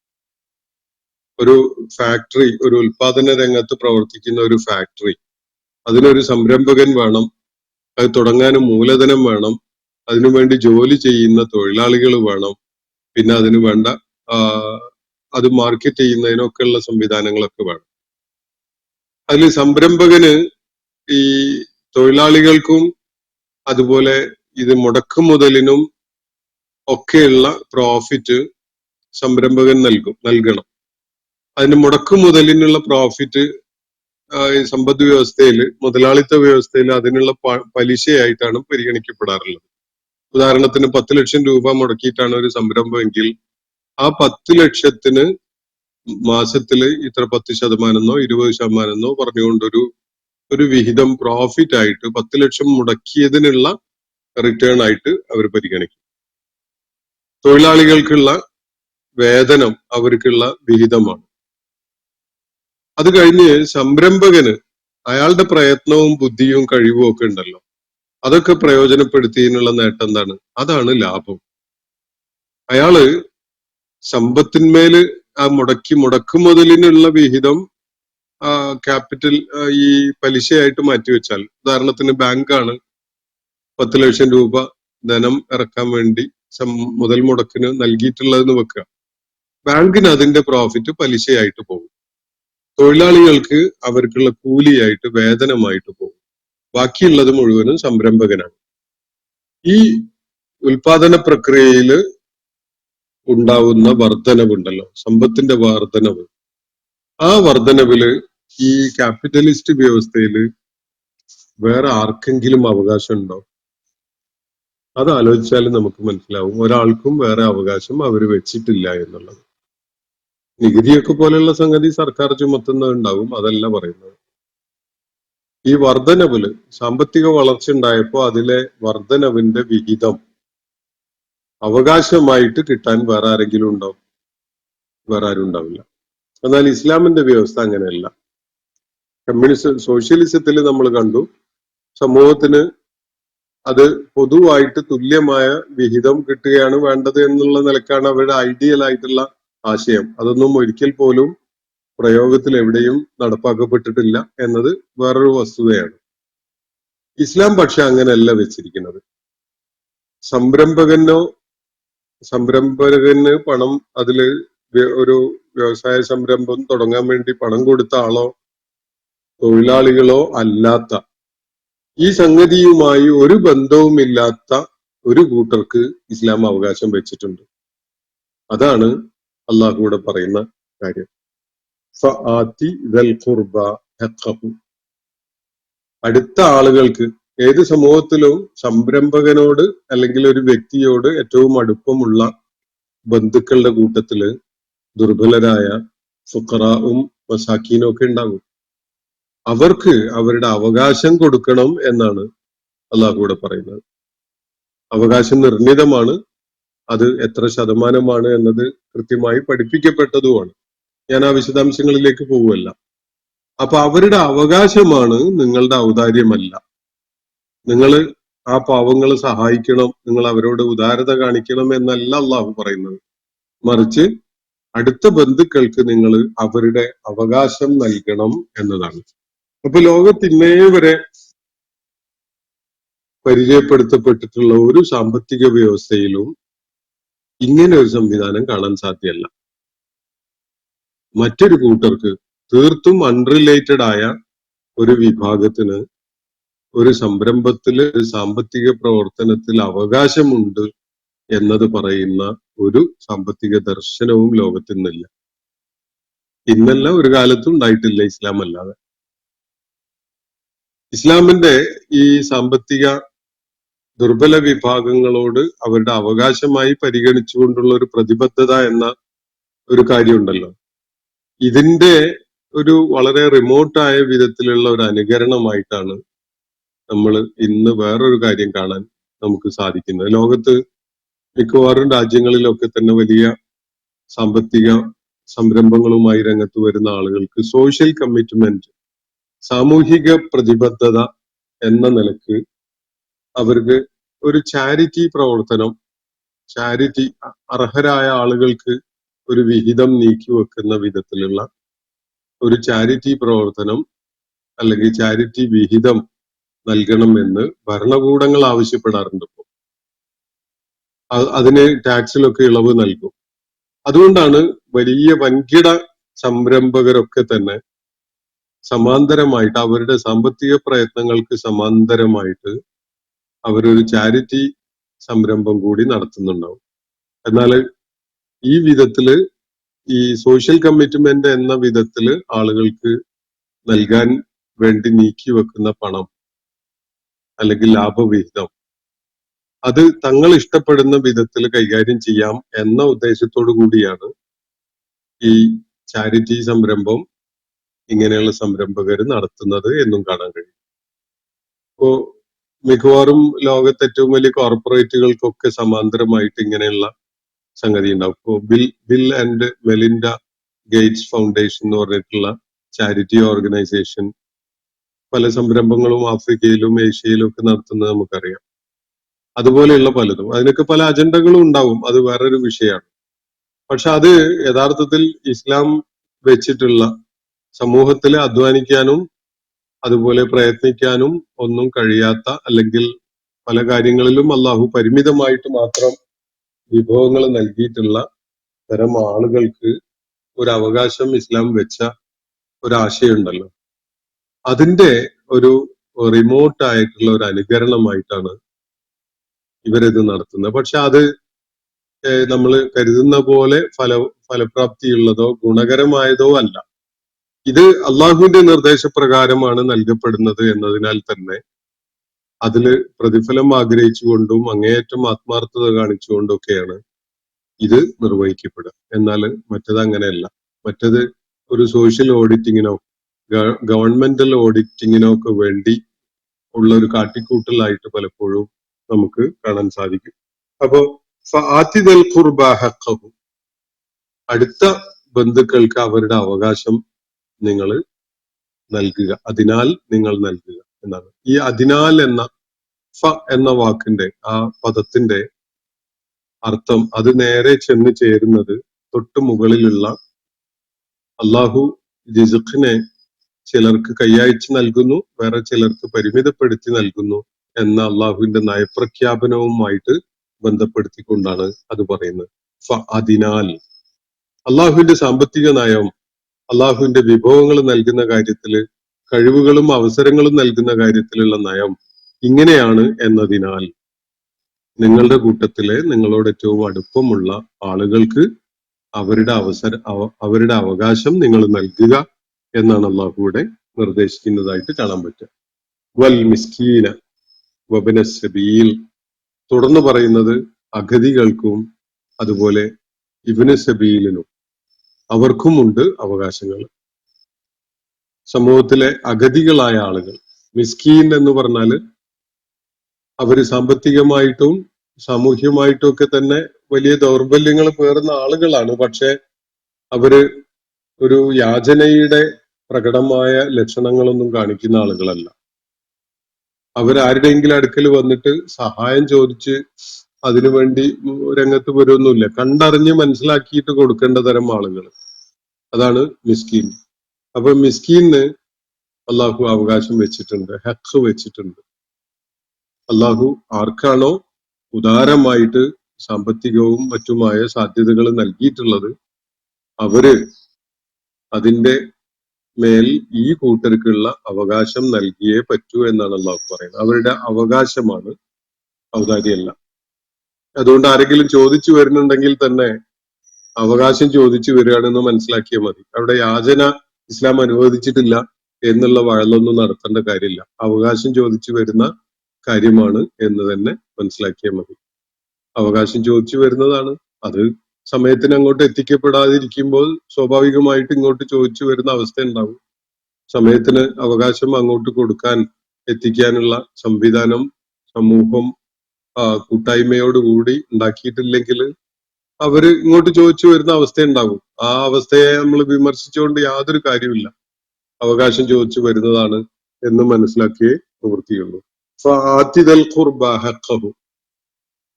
ഒരു ഫാക്ടറി, ഒരു ഉൽപാദന രംഗത്ത് പ്രവർത്തിക്കുന്ന ഒരു ഫാക്ടറി, അതിനൊരു സംരംഭകൻ വേണം, അത് തുടങ്ങാനും മൂലധനം വേണം, അതിനുവേണ്ടി ജോലി ചെയ്യുന്ന തൊഴിലാളികൾ വേണം, പിന്നെ അതിന് വേണ്ട അത് മാർക്കറ്റ് ചെയ്യുന്നതിനൊക്കെയുള്ള സംവിധാനങ്ങളൊക്കെ വേണം. അതിൽ സംരംഭകന് ഈ തൊഴിലാളികൾക്കും അതുപോലെ ഇത് മുടക്കുമുതലിനും ഒക്കെയുള്ള പ്രോഫിറ്റ് സംരംഭകൻ നൽകണം. അതിന് മുടക്കുമുതലിനുള്ള പ്രോഫിറ്റ് സമ്പദ് വ്യവസ്ഥയിൽ, മുതലാളിത്ത വ്യവസ്ഥയിൽ അതിനുള്ള പലിശയായിട്ടാണ് പരിഗണിക്കപ്പെടാറുള്ളത്. ഉദാഹരണത്തിന് 10 ലക്ഷം രൂപ മുടക്കിയിട്ടാണ് ഒരു സംരംഭമെങ്കിൽ ആ 10 ലക്ഷത്തിന് മാസത്തില് ഇത്ര 10% 20% പറഞ്ഞുകൊണ്ടൊരു വിഹിതം പ്രോഫിറ്റ് ആയിട്ട് 10 ലക്ഷം മുടക്കിയതിനുള്ള റിട്ടേൺ ആയിട്ട് അവർ പരിഗണിക്കും. തൊഴിലാളികൾക്കുള്ള വേതനം അവർക്കുള്ള വിഹിതമാണ്. അത് കഴിഞ്ഞ് സംരംഭകന് അയാളുടെ പ്രയത്നവും ബുദ്ധിയും കഴിവും ഒക്കെ ഉണ്ടല്ലോ, അതൊക്കെ പ്രയോജനപ്പെടുത്തിയതിനുള്ള നേട്ടം എന്താണ്? അതാണ് ലാഭം. അയാള് സമ്പത്തിന്മേല് ആ മുടക്കുമുതലിനുള്ള വിഹിതം ക്യാപിറ്റൽ ഈ പലിശയായിട്ട് മാറ്റിവെച്ചാൽ, ഉദാഹരണത്തിന് ബാങ്കാണ് 10 ലക്ഷം രൂപ ധനം ഇറക്കാൻ വേണ്ടി മുതൽ മുടക്കിന് നൽകിയിട്ടുള്ളതെന്ന് വെക്കുക. ബാങ്കിന് അതിന്റെ പ്രോഫിറ്റ് പലിശയായിട്ട് പോകും, തൊഴിലാളികൾക്ക് അവർക്കുള്ള കൂലിയായിട്ട്, വേതനമായിട്ട് പോകും, ബാക്കിയുള്ളത് മുഴുവനും സംരംഭകനാണ്. ഈ ഉൽപാദന പ്രക്രിയയിൽ ഉണ്ടാവുന്ന വർധനവുണ്ടല്ലോ, സമ്പത്തിന്റെ വർധനവ്, ആ വർധനവില് ഈ ക്യാപിറ്റലിസ്റ്റ് വ്യവസ്ഥയില് വേറെ ആർക്കെങ്കിലും അവകാശം ഉണ്ടോ? അത് ആലോചിച്ചാൽ നമുക്ക് മനസ്സിലാവും ഒരാൾക്കും വേറെ അവകാശം അവർ വെച്ചിട്ടില്ല എന്നുള്ളത്. നികുതിയൊക്കെ പോലെയുള്ള സംഗതി സർക്കാർ ചുമത്തുന്നുണ്ടാവും, അതല്ല പറയുന്നത്. ഈ വർധനവില് സാമ്പത്തിക വളർച്ച ഉണ്ടായപ്പോ അതിലെ വർധനവിന്റെ വിഹിതം അവകാശമായിട്ട് കിട്ടാൻ വേറെ ആരെങ്കിലും ഉണ്ടോ? വേറെ ആരും ഉണ്ടാവില്ല. എന്നാൽ ഇസ്ലാമിന്റെ വ്യവസ്ഥ അങ്ങനെയല്ല. സോഷ്യലിസത്തിൽ നമ്മൾ കണ്ടു, സമൂഹത്തിന് അത് പൊതുവായിട്ട് തുല്യമായ വിഹിതം കിട്ടുകയാണ് വേണ്ടത് എന്നുള്ള നിലക്കാണ് അവരുടെ ഐഡിയൽ ആയിട്ടുള്ള ആശയം. അതൊന്നും ഒരിക്കൽ പോലും പ്രയോഗത്തിൽ എവിടെയും നടപ്പാക്കപ്പെട്ടിട്ടില്ല എന്നത് വേറൊരു വസ്തുതയാണ്. ഇസ്ലാം പക്ഷെ അങ്ങനെയല്ല വെച്ചിരിക്കുന്നത്. സംരംഭകന് പണം അതില് ഒരു വ്യവസായ സംരംഭം തുടങ്ങാൻ വേണ്ടി പണം കൊടുത്ത ആളോ തൊഴിലാളികളോ അല്ലാത്ത, ഈ സംഗതിയുമായി ഒരു ബന്ധവുമില്ലാത്ത ഒരു കൂട്ടർക്ക് ഇസ്ലാം അവകാശം വെച്ചിട്ടുണ്ട്. അതാണ് അള്ളാഹുവിടെ പറയുന്ന കാര്യം. ഫആതി ദൽ ഖുർബ ഹഖഹു. അടുത്ത ആളുകൾക്ക്, ഏത് സമൂഹത്തിലും സംരംഭകനോട് അല്ലെങ്കിൽ ഒരു വ്യക്തിയോട് ഏറ്റവും അടുപ്പമുള്ള ബന്ധുക്കളുടെ കൂട്ടത്തില് ദുർബലരായ ഫുഖറാഉം മസാക്കീനും ഒക്കെ ഉണ്ടാകും. അവർക്ക് അവരുടെ അവകാശം കൊടുക്കണം എന്നാണ് അള്ളാഹുവിടെ പറയുന്നത്. അവകാശം നിർണിതമാണ്. അത് എത്ര ശതമാനമാണ് എന്നത് കൃത്യമായി പഠിപ്പിക്കപ്പെട്ടതുമാണ്. ഞാൻ ആ വിശദാംശങ്ങളിലേക്ക് പോവുമല്ല. അപ്പൊ അവരുടെ അവകാശമാണ്, നിങ്ങളുടെ ഔദാര്യമല്ല. നിങ്ങൾ ആ പാവങ്ങളെ സഹായിക്കണം, നിങ്ങൾ അവരോട് ഉദാരത കാണിക്കണം എന്നല്ല അള്ളാഹു പറയുന്നത്. മറിച്ച് അടുത്ത ബന്ധുക്കൾക്ക് നിങ്ങൾ അവരുടെ അവകാശം നൽകണം എന്നതാണ്. അപ്പൊ ലോകത്ത് ഇന്നേ വരെ പരിചയപ്പെടുത്തപ്പെട്ടിട്ടുള്ള ഒരു സാമ്പത്തിക വ്യവസ്ഥയിലും ഇങ്ങനെ ഒരു സംവിധാനം കാണാൻ സാധ്യമല്ല. മറ്റൊരു കൂട്ടർക്ക്, തീർത്തും അൺറിലേറ്റഡ് ആയ ഒരു വിഭാഗത്തിന് ഒരു സംരംഭത്തില്, ഒരു സാമ്പത്തിക പ്രവർത്തനത്തിൽ അവകാശമുണ്ട് എന്നത് പറയുന്ന ഒരു സാമ്പത്തിക ദർശനവും ലോകത്തിന്നില്ല. ഇന്നല്ല, ഒരു കാലത്തും ഉണ്ടായിട്ടില്ല ഇസ്ലാം അല്ലാതെ. ഇസ്ലാമിന്റെ ഈ സാമ്പത്തിക ദുർബല വിഭാഗങ്ങളോട് അവരുടെ അവകാശമായി പരിഗണിച്ചുകൊണ്ടുള്ള ഒരു പ്രതിബദ്ധത എന്ന ഒരു കാര്യമുണ്ടല്ലോ, ഇതിന്റെ ഒരു വളരെ റിമോട്ടായ വിധത്തിലുള്ള ഒരു അനുകരണമായിട്ടാണ് നമ്മൾ ഇന്ന് വേറൊരു കാര്യം കാണാൻ നമുക്ക് സാധിക്കുന്നത്. ലോകത്ത് മിക്കവാറും രാജ്യങ്ങളിലൊക്കെ തന്നെ വലിയ സാമ്പത്തിക സംരംഭങ്ങളുമായി രംഗത്ത് വരുന്ന ആളുകൾക്ക് സോഷ്യൽ കമ്മിറ്റ്മെന്റ്, സാമൂഹിക പ്രതിബദ്ധത എന്ന നിലക്ക് അവർക്ക് ഒരു ചാരിറ്റി പ്രവർത്തനം, ചാരിറ്റി അർഹരായ ആളുകൾക്ക് ഒരു വിഹിതം നീക്കിവെക്കുന്ന വിധത്തിലുള്ള ഒരു ചാരിറ്റി പ്രവർത്തനം അല്ലെങ്കിൽ ചാരിറ്റി വിഹിതം നൽകണമെന്ന് ഭരണകൂടങ്ങൾ ആവശ്യപ്പെടാറുണ്ട്. ഇപ്പോൾ അതിന് ടാക്സിലൊക്കെ ഇളവ് നൽകും. അതുകൊണ്ടാണ് വലിയ വൻകിട സംരംഭകരൊക്കെ തന്നെ സമാന്തരമായിട്ട്, അവരുടെ സാമ്പത്തിക പ്രയത്നങ്ങൾക്ക് സമാന്തരമായിട്ട് അവരൊരു ചാരിറ്റി സംരംഭം കൂടി നടത്തുന്നുണ്ടാവും. എന്നാൽ ഈ വിധത്തില്, ഈ സോഷ്യൽ കമ്മിറ്റ്മെന്റ് എന്ന വിധത്തില് ആളുകൾക്ക് നൽകാൻ വേണ്ടി നീക്കി വെക്കുന്ന പണം അല്ലെങ്കിൽ ലാഭവിഹിതം, അത് തങ്ങൾ ഇഷ്ടപ്പെടുന്ന വിധത്തിൽ കൈകാര്യം ചെയ്യാം എന്ന ഉദ്ദേശത്തോടു കൂടിയാണ് ഈ ചാരിറ്റി സംരംഭം ഇങ്ങനെയുള്ള സംരംഭകർ നടത്തുന്നത് എന്നും കാണാൻ കഴിയും. ഇപ്പോ മിക്കവാറും ലോകത്തെ ഏറ്റവും വലിയ കോർപ്പറേറ്റുകൾക്കൊക്കെ സമാന്തരമായിട്ട് ഇങ്ങനെയുള്ള സംഗതി ഉണ്ടാവും. ഇപ്പോ bill and Melinda Gates foundation എന്ന് പറഞ്ഞിട്ടുള്ള ചാരിറ്റി ഓർഗനൈസേഷൻ പല സംരംഭങ്ങളും ആഫ്രിക്കയിലും ഏഷ്യയിലും ഒക്കെ നടത്തുന്നത് നമുക്കറിയാം. അതുപോലെയുള്ള പലതും, അതിനൊക്കെ പല അജണ്ടകളും ഉണ്ടാവും, അത് വേറൊരു വിഷയമാണ്. പക്ഷെ അത് യഥാർത്ഥത്തിൽ ഇസ്ലാം വെച്ചിട്ടുള്ള സമൂഹത്തിൽ അധ്വാനിക്കാനും അതുപോലെ പ്രയത്നിക്കാനും ഒന്നും കഴിയാത്ത, അല്ലെങ്കിൽ പല കാര്യങ്ങളിലും അള്ളാഹു പരിമിതമായിട്ട് മാത്രം വിഭവങ്ങൾ നൽകിയിട്ടുള്ള തരം ആളുകൾക്ക് ഒരു അവകാശം ഇസ്ലാം വെച്ച ഒരാശയമുണ്ടല്ലോ, അതിന്റെ ഒരു റിമോട്ട് ആയിട്ടുള്ള ഒരു അനുകരണമായിട്ടാണ് ഇവരിത് നടത്തുന്നത്. പക്ഷെ അത് നമ്മൾ കരുതുന്ന പോലെ ഫലപ്രാപ്തിയുള്ളതോ ഗുണകരമായതോ അല്ല. ഇത് അള്ളാഹുവിന്റെ നിർദ്ദേശപ്രകാരമാണ് നൽകപ്പെടുന്നത് എന്നതിനാൽ തന്നെ അതില് പ്രതിഫലം ആഗ്രഹിച്ചുകൊണ്ടും അങ്ങേയറ്റം ആത്മാർത്ഥത കാണിച്ചുകൊണ്ടൊക്കെയാണ് ഇത് നിർവഹിക്കപ്പെടുക. എന്നാൽ മറ്റത് അങ്ങനെയല്ല. മറ്റത് ഒരു സോഷ്യൽ ഓഡിറ്റിങ്ങിനോ ഗവൺമെന്റൽ ഓഡിറ്റിങ്ങിനോ ഒക്കെ വേണ്ടി ഉള്ള ഒരു കാട്ടിക്കൂട്ടലായിട്ട് പലപ്പോഴും നമുക്ക് കാണാൻ സാധിക്കും. അപ്പോ ഫആതിദൽ ഖുർബ ഹഖഹു, അടുത്ത ബന്ധുക്കൾക്ക് അവരുടെ അവകാശം നിങ്ങൾ നൽകുക, അതിനാൽ നിങ്ങൾ നൽകുക എന്നാണ്. ഈ അതിനാൽ എന്ന ഫ എന്ന വാക്കിന്റെ ആ പദത്തിന്റെ അർത്ഥം അത് നേരെ ചെന്ന് ചേരുന്നത് തൊട്ടു മുകളിലുള്ള അള്ളാഹു റിസ്ഖിനെ ചിലർക്ക് കൈയയച്ച് നൽകുന്നു, വേറെ ചിലർക്ക് പരിമിതപ്പെടുത്തി നൽകുന്നു എന്ന അള്ളാഹുവിന്റെ നയപ്രഖ്യാപനവുമായിട്ട് ബന്ധപ്പെടുത്തിക്കൊണ്ടാണ് അത് പറയുന്നത്. അതിനാൽ അള്ളാഹുവിന്റെ സാമ്പത്തിക നയം, അള്ളാഹുവിന്റെ വിഭവങ്ങൾ നൽകുന്ന കാര്യത്തില്, കഴിവുകളും അവസരങ്ങളും നൽകുന്ന കാര്യത്തിലുള്ള നയം ഇങ്ങനെയാണ് എന്നതിനാൽ നിങ്ങളുടെ കൂട്ടത്തിലെ നിങ്ങളോട് ഏറ്റവും അടുപ്പമുള്ള ആളുകൾക്ക് അവരുടെ അവകാശം നിങ്ങൾ നൽകുക എന്നാണ് അള്ളാഹുവിടെ നിർദ്ദേശിക്കുന്നതായിട്ട് കാണാൻ പറ്റുക. വൽ മിസ്കീന വബ്ന സബീൽ, തുടർന്ന് പറയുന്നത് അഗതികൾക്കും അതുപോലെ ഇബ്നു സബീലിനും അവർക്കുമുണ്ട് അവകാശങ്ങൾ. സമൂഹത്തിലെ അഗതികളായ ആളുകൾ, മിസ്കീൻ എന്ന് പറഞ്ഞാല് അവര് സാമ്പത്തികമായിട്ടും സാമൂഹ്യമായിട്ടും ഒക്കെ തന്നെ വലിയ ദൗർബല്യങ്ങൾ പേറുന്ന ആളുകളാണ്. പക്ഷെ അവര് ഒരു യാചനയുടെ പ്രകടമായ ലക്ഷണങ്ങളൊന്നും കാണിക്കുന്ന ആളുകളല്ല. അവരാരുടെയെങ്കിലും അടുക്കൽ വന്നിട്ട് സഹായം ചോദിച്ച് അതിനുവേണ്ടി രംഗത്ത് വരുമൊന്നുമില്ല. കണ്ടറിഞ്ഞ് മനസ്സിലാക്കിയിട്ട് കൊടുക്കേണ്ട തരം ആളുകൾ, അതാണ് മിസ്കീൻ. അപ്പൊ മിസ്കീന് അള്ളാഹു അവകാശം വെച്ചിട്ടുണ്ട്, ഹഖ് വെച്ചിട്ടുണ്ട്. അള്ളാഹു ആർക്കാണോ ഉദാരമായിട്ട് സാമ്പത്തികവും മറ്റുമായ സാധ്യതകൾ നൽകിയിട്ടുള്ളത് അവര് അതിന്റെ മേൽ ഈ കൂട്ടർക്കുള്ള അവകാശം നൽകിയേ പറ്റൂ എന്നാണ് അള്ളാഹു പറയുന്നത്. അവരുടെ അവകാശമാണ്, ഔദാര്യമല്ല. അതുകൊണ്ട് ആരെങ്കിലും ചോദിച്ചു വരുന്നുണ്ടെങ്കിൽ തന്നെ അവകാശം ചോദിച്ചു വരികയാണെന്ന് മനസ്സിലാക്കിയാൽ മതി. അവിടെ യാചന ഇസ്ലാം അനുവദിച്ചിട്ടില്ല എന്നുള്ള വഴലൊന്നും നടത്തേണ്ട കാര്യമില്ല. അവകാശം ചോദിച്ചു വരുന്ന കാര്യമാണ് എന്ന് തന്നെ മനസ്സിലാക്കിയാൽ മതി. അവകാശം ചോദിച്ചു വരുന്നതാണ്, അത് സമയത്തിന് അങ്ങോട്ട് എത്തിക്കപ്പെടാതിരിക്കുമ്പോൾ സ്വാഭാവികമായിട്ട് ഇങ്ങോട്ട് ചോദിച്ചു വരുന്ന അവസ്ഥ ഉണ്ടാവും. സമയത്തിന് അവകാശം അങ്ങോട്ട് കൊടുക്കാൻ എത്തിക്കാനുള്ള സംവിധാനം സമൂഹം കൂട്ടായ്മയോടുകൂടി ഉണ്ടാക്കിയിട്ടില്ലെങ്കിൽ അവര് ഇങ്ങോട്ട് ചോദിച്ചു വരുന്ന അവസ്ഥ ഉണ്ടാകും. ആ അവസ്ഥയെ നമ്മൾ വിമർശിച്ചുകൊണ്ട് യാതൊരു കാര്യമില്ല. അവകാശം ചോദിച്ചു വരുന്നതാണ് എന്ന് മനസ്സിലാക്കിയേ നിവൃത്തിയുള്ളൂ. ഫാത്തിദൽ ഖുർബ ഹഖഹു,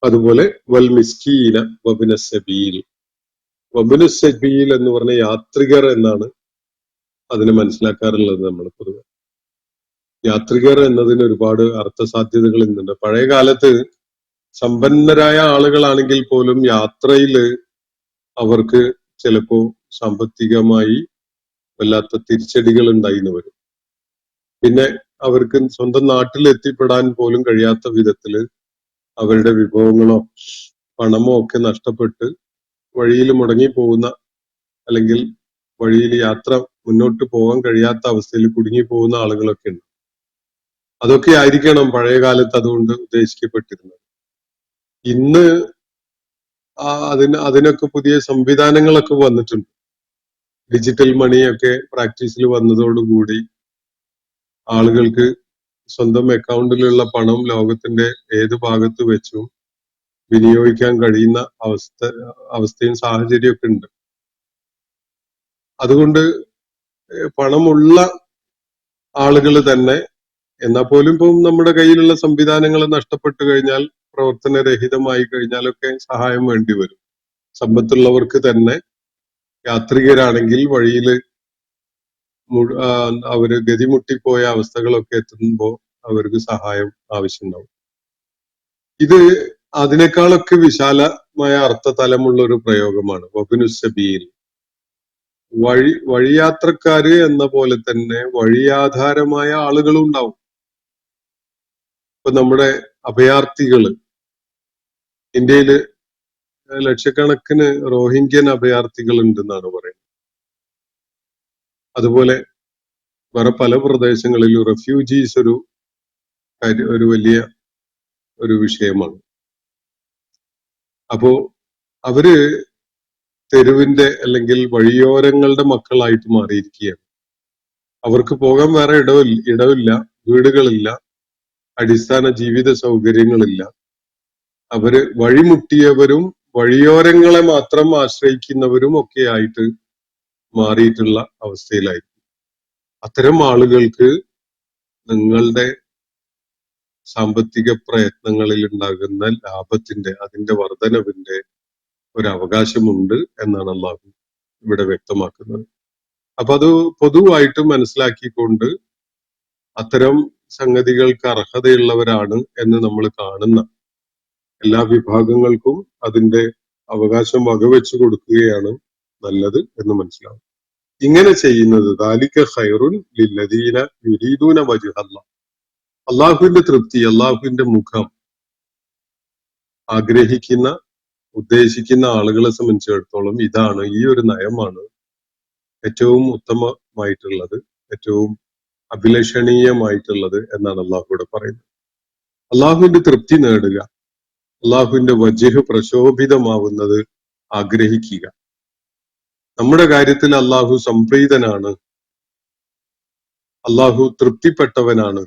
അതുപോലെ വൽ മിസ്കീന വബ്ന സബീൽ. വബ്ന സബീൽ എന്ന് പറഞ്ഞ യാത്രികർ എന്നാണ് അതിനെ മനസ്സിലാക്കാറുള്ളത് നമ്മൾ പൊതുവെ. യാത്രികർ എന്നതിന് ഒരുപാട് അർത്ഥസാധ്യതകൾ ഇന്നുണ്ട്. പഴയ കാലത്ത് സമ്പന്നരായ ആളുകളാണെങ്കിൽ പോലും യാത്രയില് അവർക്ക് ചിലപ്പോ സാമ്പത്തികമായി വല്ലാത്ത തിരിച്ചടികൾ ഉണ്ടായിന്ന് വരും. പിന്നെ അവർക്ക് സ്വന്തം നാട്ടിൽ എത്തിപ്പെടാൻ പോലും കഴിയാത്ത വിധത്തില് അവരുടെ വിഭവങ്ങളോ പണമോ ഒക്കെ നഷ്ടപ്പെട്ട് വഴിയിൽ മുടങ്ങി പോകുന്ന, അല്ലെങ്കിൽ വഴിയിൽ യാത്ര മുന്നോട്ട് പോകാൻ കഴിയാത്ത അവസ്ഥയിൽ കുടുങ്ങി പോകുന്ന ആളുകളൊക്കെ ഉണ്ട്. അതൊക്കെ ആയിരിക്കണം പഴയ കാലത്ത് അതുകൊണ്ട് ഉദ്ദേശിക്കപ്പെട്ടിരുന്നത്. ഇന്ന് അതിനൊക്കെ പുതിയ സംവിധാനങ്ങളൊക്കെ വന്നിട്ടുണ്ട്. ഡിജിറ്റൽ മണിയൊക്കെ പ്രാക്ടീസിൽ വന്നതോടുകൂടി ആളുകൾക്ക് സ്വന്തം അക്കൗണ്ടിലുള്ള പണം ലോകത്തിന്റെ ഏത് ഭാഗത്ത് വെച്ചും വിനിയോഗിക്കാൻ കഴിയുന്ന അവസ്ഥയും സാഹചര്യമൊക്കെ ഉണ്ട്. അതുകൊണ്ട് പണമുള്ള ആളുകൾ തന്നെ, എന്നാൽ പോലും ഇപ്പം നമ്മുടെ കയ്യിലുള്ള സംവിധാനങ്ങൾ നഷ്ടപ്പെട്ടു കഴിഞ്ഞാൽ, പ്രവർത്തനരഹിതമായി കഴിഞ്ഞാലൊക്കെ സഹായം വേണ്ടി വരും. സമ്പത്തുള്ളവർക്ക് തന്നെ യാത്രികരാണെങ്കിൽ വഴിയിൽ അവര് ഗതിമുട്ടിപ്പോയ അവസ്ഥകളൊക്കെ എത്തുമ്പോൾ അവർക്ക് സഹായം ആവശ്യമുണ്ടാവും. ഇത് അതിനേക്കാളൊക്കെ വിശാലമായ അർത്ഥതലമുള്ള ഒരു പ്രയോഗമാണ് വബ്നു സബീൽ. വഴിയാത്രക്കാര് എന്ന പോലെ തന്നെ വഴിയാധാരമായ ആളുകളും ഉണ്ടാവും. ഇപ്പൊ നമ്മുടെ അഭയാർത്ഥികള്, ഇന്ത്യയില് ലക്ഷക്കണക്കിന് റോഹിംഗ്യൻ അഭയാർത്ഥികൾ ഉണ്ടെന്നാണ് പറയുന്നത്. അതുപോലെ വേറെ പല പ്രദേശങ്ങളിലും റെഫ്യൂജീസ് ഒരു വലിയ ഒരു വിഷയമാണ്. അപ്പോ അവര് തെരുവിന്റെ അല്ലെങ്കിൽ വഴിയോരങ്ങളുടെ മക്കളായിട്ട് മാറിയിരിക്കുകയാണ്. അവർക്ക് പോകാൻ വേറെ ഇടവില്ല, വീടുകളില്ല, അടിസ്ഥാന ജീവിത സൗകര്യങ്ങളില്ല. അവര് വഴിമുട്ടിയവരും വഴിയോരങ്ങളെ മാത്രം ആശ്രയിക്കുന്നവരും ഒക്കെ ആയിട്ട് മാറിയിട്ടുള്ള അവസ്ഥയിലായിരിക്കും. അത്തരം ആളുകൾക്ക് നിങ്ങളുടെ സാമ്പത്തിക പ്രയത്നങ്ങളിൽ ഉണ്ടാകുന്ന ലാഭത്തിന്റെ, അതിന്റെ വർധനവിന്റെ ഒരു അവകാശമുണ്ട് എന്നാണ് അള്ളാഹു ഇവിടെ വ്യക്തമാക്കുന്നത്. അപ്പൊ അത് പൊതുവായിട്ട് മനസ്സിലാക്കിക്കൊണ്ട് അത്തരം സംഗതികൾക്ക് അർഹതയുള്ളവരാണ് എന്ന് നമ്മൾ കാണുന്ന എല്ലാ വിഭാഗങ്ങൾക്കും അതിന്റെ അവകാശം വകവെച്ചു കൊടുക്കുകയാണ് നല്ലത് എന്ന് മനസ്സിലാവും. ഇങ്ങനെ ചെയ്യുന്നത് ദാലിക ഖൈറുൻ ലില്ലദീന യുരീദൂന വജ്ഹല്ലാഹ്, അള്ളാഹുവിന്റെ തൃപ്തി, അള്ളാഹുവിന്റെ മുഖം ആഗ്രഹിക്കുന്ന, ഉദ്ദേശിക്കുന്ന ആളുകളെ സംബന്ധിച്ചിടത്തോളം ഇതാണ്, ഈ ഒരു നയമാണ് ഏറ്റവും ഉത്തമമായിട്ടുള്ളത്, ഏറ്റവും അഭിലഷണീയമായിട്ടുള്ളത് എന്നാണ് അള്ളാഹു ഇവിടെ പറയുന്നത്. അള്ളാഹുവിന്റെ തൃപ്തി നേടുക, അള്ളാഹുവിന്റെ വജ്ഹ് പ്രശോഭിതമാവുന്നത് ആഗ്രഹിക്കുക, നമ്മുടെ കാര്യത്തിൽ അള്ളാഹു സംപ്രീതനാണ്, അള്ളാഹു തൃപ്തിപ്പെട്ടവനാണ്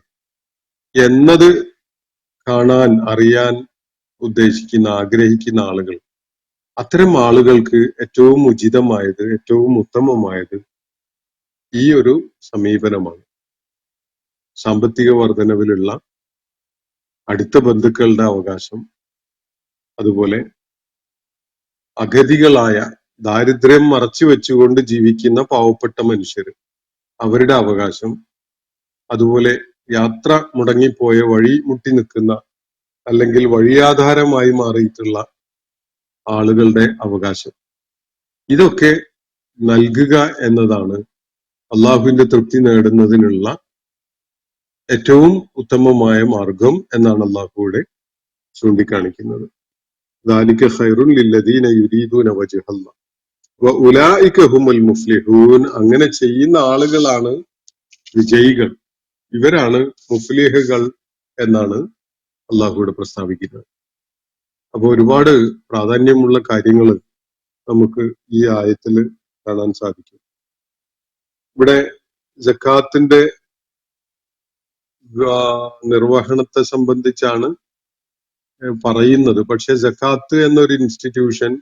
എന്നത് കാണാൻ, അറിയാൻ ഉദ്ദേശിക്കുന്ന, ആഗ്രഹിക്കുന്ന ആളുകൾ, അത്തരം ആളുകൾക്ക് ഏറ്റവും ഉചിതമായത്, ഏറ്റവും ഉത്തമമായത് ഈ ഒരു സമീപനമാണ്. സാമ്പത്തിക വർധനവിലുള്ള അടുത്ത ബന്ധുക്കളുടെ അവകാശം, അതുപോലെ അഗതികളായ, ദാരിദ്ര്യം മറച്ചു വെച്ചുകൊണ്ട് ജീവിക്കുന്ന പാവപ്പെട്ട മനുഷ്യർ, അവരുടെ അവകാശം, അതുപോലെ യാത്ര മുടങ്ങിപ്പോയ, വഴി മുട്ടി നിൽക്കുന്ന അല്ലെങ്കിൽ വഴിയാധാരമായി മാറിയിട്ടുള്ള ആളുകളുടെ അവകാശം, ഇതൊക്കെ നൽകുക എന്നതാണ് അള്ളാഹുവിന്റെ തൃപ്തി നേടുന്നതിനുള്ള ഏറ്റവും ഉത്തമമായ മാർഗം എന്നാണ് അള്ളാഹുവിടെ ചൂണ്ടിക്കാണിക്കുന്നത്. ദാലിക ഖൈറുൻ ലില്ലദീന യുരീദൂന വജ്ഹല്ലാഹ് വഉലൈക ഹുമുൽ മുഫ്ലിഹൂൻ, അങ്ങനെ ചെയ്യുന്ന ആളുകളാണ് വിജയികൾ, ഇവരാണ് മുഫ്ലിഹുകൾ എന്നാണ് അള്ളാഹുവിടെ പ്രസ്താവിക്കുന്നത്. അപ്പൊ ഒരുപാട് പ്രാധാന്യമുള്ള കാര്യങ്ങൾ നമുക്ക് ഈ ആയത്തിൽ കാണാൻ സാധിക്കും. ഇവിടെ സക്കാത്തിന്റെ നിർവഹണത്തെ സംബന്ധിച്ചാണ് പറയുന്നത്. പക്ഷെ സക്കാത്ത് എന്നൊരു ഇൻസ്റ്റിറ്റ്യൂഷൻ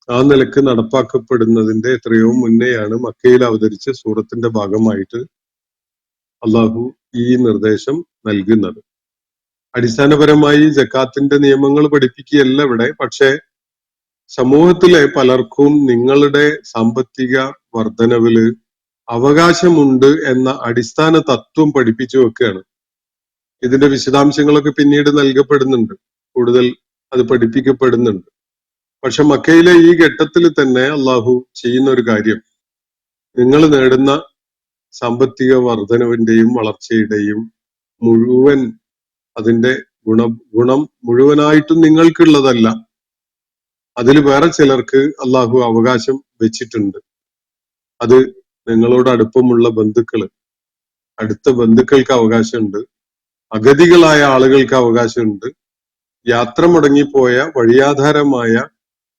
ആ നിലക്ക് നടപ്പാക്കപ്പെടുന്നതിന്റെ എത്രയോ മുന്നെയാണ് മക്കയിൽ അവതരിച്ച സൂറത്തിന്റെ ഭാഗമായിട്ട് അള്ളാഹു ഈ നിർദ്ദേശം നൽകുന്നത്. അടിസ്ഥാനപരമായി സക്കാത്തിന്റെ നിയമങ്ങൾ പഠിപ്പിക്കുകയല്ല ഇവിടെ, പക്ഷെ സമൂഹത്തിലെ പലർക്കും നിങ്ങളുടെ സാമ്പത്തിക വർധനവില് അവകാശമുണ്ട് എന്ന അടിസ്ഥാന തത്വം പഠിപ്പിച്ചു വെക്കുകയാണ്. ഇതിന്റെ വിശദാംശങ്ങളൊക്കെ പിന്നീട് നൽകപ്പെടുന്നുണ്ട്, കൂടുതൽ അത് പഠിപ്പിക്കപ്പെടുന്നുണ്ട്. പക്ഷെ മക്കയിലെ ഈ ഘട്ടത്തിൽ തന്നെ അള്ളാഹു ചെയ്യുന്ന ഒരു കാര്യം, നിങ്ങൾ നേടുന്ന സാമ്പത്തിക വർധനവിന്റെയും വളർച്ചയുടെയും മുഴുവൻ അതിന്റെ ഗുണം മുഴുവനായിട്ടും നിങ്ങൾക്കുള്ളതല്ല, അതിൽ വേറെ ചിലർക്ക് അള്ളാഹു അവകാശം വെച്ചിട്ടുണ്ട്. അത് നിങ്ങളോട് അടുപ്പമുള്ള ബന്ധുക്കള്, അടുത്ത ബന്ധുക്കൾക്ക് അവകാശമുണ്ട്, അഗതികളായ ആളുകൾക്ക് അവകാശമുണ്ട്, യാത്ര മുടങ്ങിപ്പോയ, വഴിയാധാരമായ,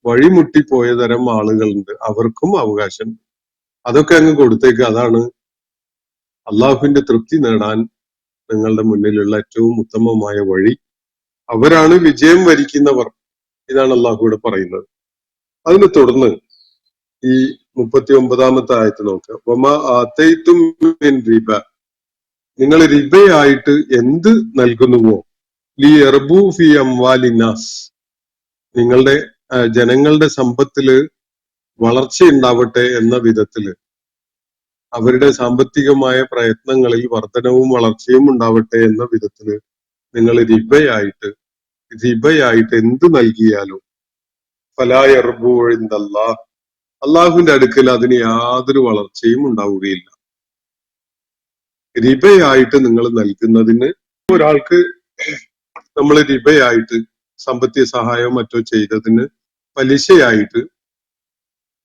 വഴിമുട്ടിപ്പോയ തരം ആളുകളുണ്ട്, അവർക്കും അവകാശമുണ്ട്. അതൊക്കെ അങ്ങ് കൊടുത്തേക്ക്. അതാണ് അള്ളാഹുവിന്റെ തൃപ്തി നേടാൻ നിങ്ങളുടെ മുന്നിലുള്ള ഏറ്റവും ഉത്തമമായ വഴി. അവരാണ് വിജയം വരിക്കുന്നവർ. ഇതാണ് അള്ളാഹു ഇവിടെ പറയുന്നത്. അതിനെ തുടർന്ന് ഈ 39-ാമത്തെ ആയത്ത് നോക്കുക. വമാ ആതൈതും മിൻ റിബ, നിങ്ങൾ റിബയായിട്ട് എന്ത് നൽകുന്നുവോ, ലിയർബു ഫി അംവാലിന്നാസ്, നിങ്ങളുടെ ജനങ്ങളുടെ സമ്പത്തില് വളർച്ചയുണ്ടാവട്ടെ എന്ന വിധത്തില്, അവരുടെ സാമ്പത്തികമായ പ്രയത്നങ്ങളിൽ വർധനവും വളർച്ചയും ഉണ്ടാവട്ടെ എന്ന വിധത്തില് നിങ്ങൾ റിബയായിട്ട് എന്ത് നൽകിയാലും ഫലാ യർബു ഇൻദല്ലാഹ്, അള്ളാഹുവിന്റെ അടുക്കൽ അതിന് യാതൊരു വളർച്ചയും ഉണ്ടാവുകയില്ല. റിബയായിട്ട് നിങ്ങൾ നൽകുന്നതിന്, ഒരാൾക്ക് നമ്മൾ റിബയായിട്ട് സാമ്പത്തിക സഹായമോ മറ്റോ ചെയ്തതിന് പലിശയായിട്ട്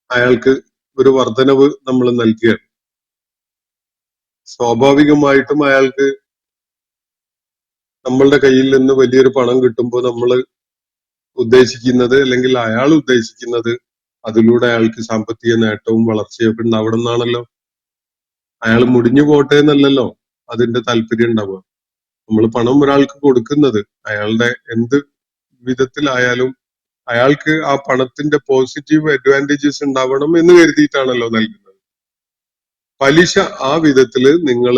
അയാൾക്ക് ഒരു വർധനവ് നമ്മൾ നൽകുകയാണ്. സ്വാഭാവികമായിട്ടും അയാൾക്ക് നമ്മളുടെ കയ്യിൽ നിന്ന് വലിയൊരു പണം കിട്ടുമ്പോൾ നമ്മൾ ഉദ്ദേശിക്കുന്നത്, അല്ലെങ്കിൽ അയാൾ ഉദ്ദേശിക്കുന്നത്, അതിലൂടെ അയാൾക്ക് സാമ്പത്തിക നേട്ടവും വളർച്ചയൊക്കെ ഉണ്ടാവണം എന്നാണല്ലോ. അയാൾ മുടിഞ്ഞു പോട്ടെ എന്നല്ലല്ലോ അതിന്റെ താല്പര്യം ഉണ്ടാവുക. നമ്മൾ പണം ഒരാൾക്ക് കൊടുക്കുന്നത് അയാളുടെ എന്ത് വിധത്തിലായാലും അയാൾക്ക് ആ പണത്തിന്റെ പോസിറ്റീവ് അഡ്വാൻറ്റേജസ് ഉണ്ടാവണം എന്ന് കരുതിയിട്ടാണല്ലോ നൽകുന്നത്. പലിശ ആ വിധത്തില് നിങ്ങൾ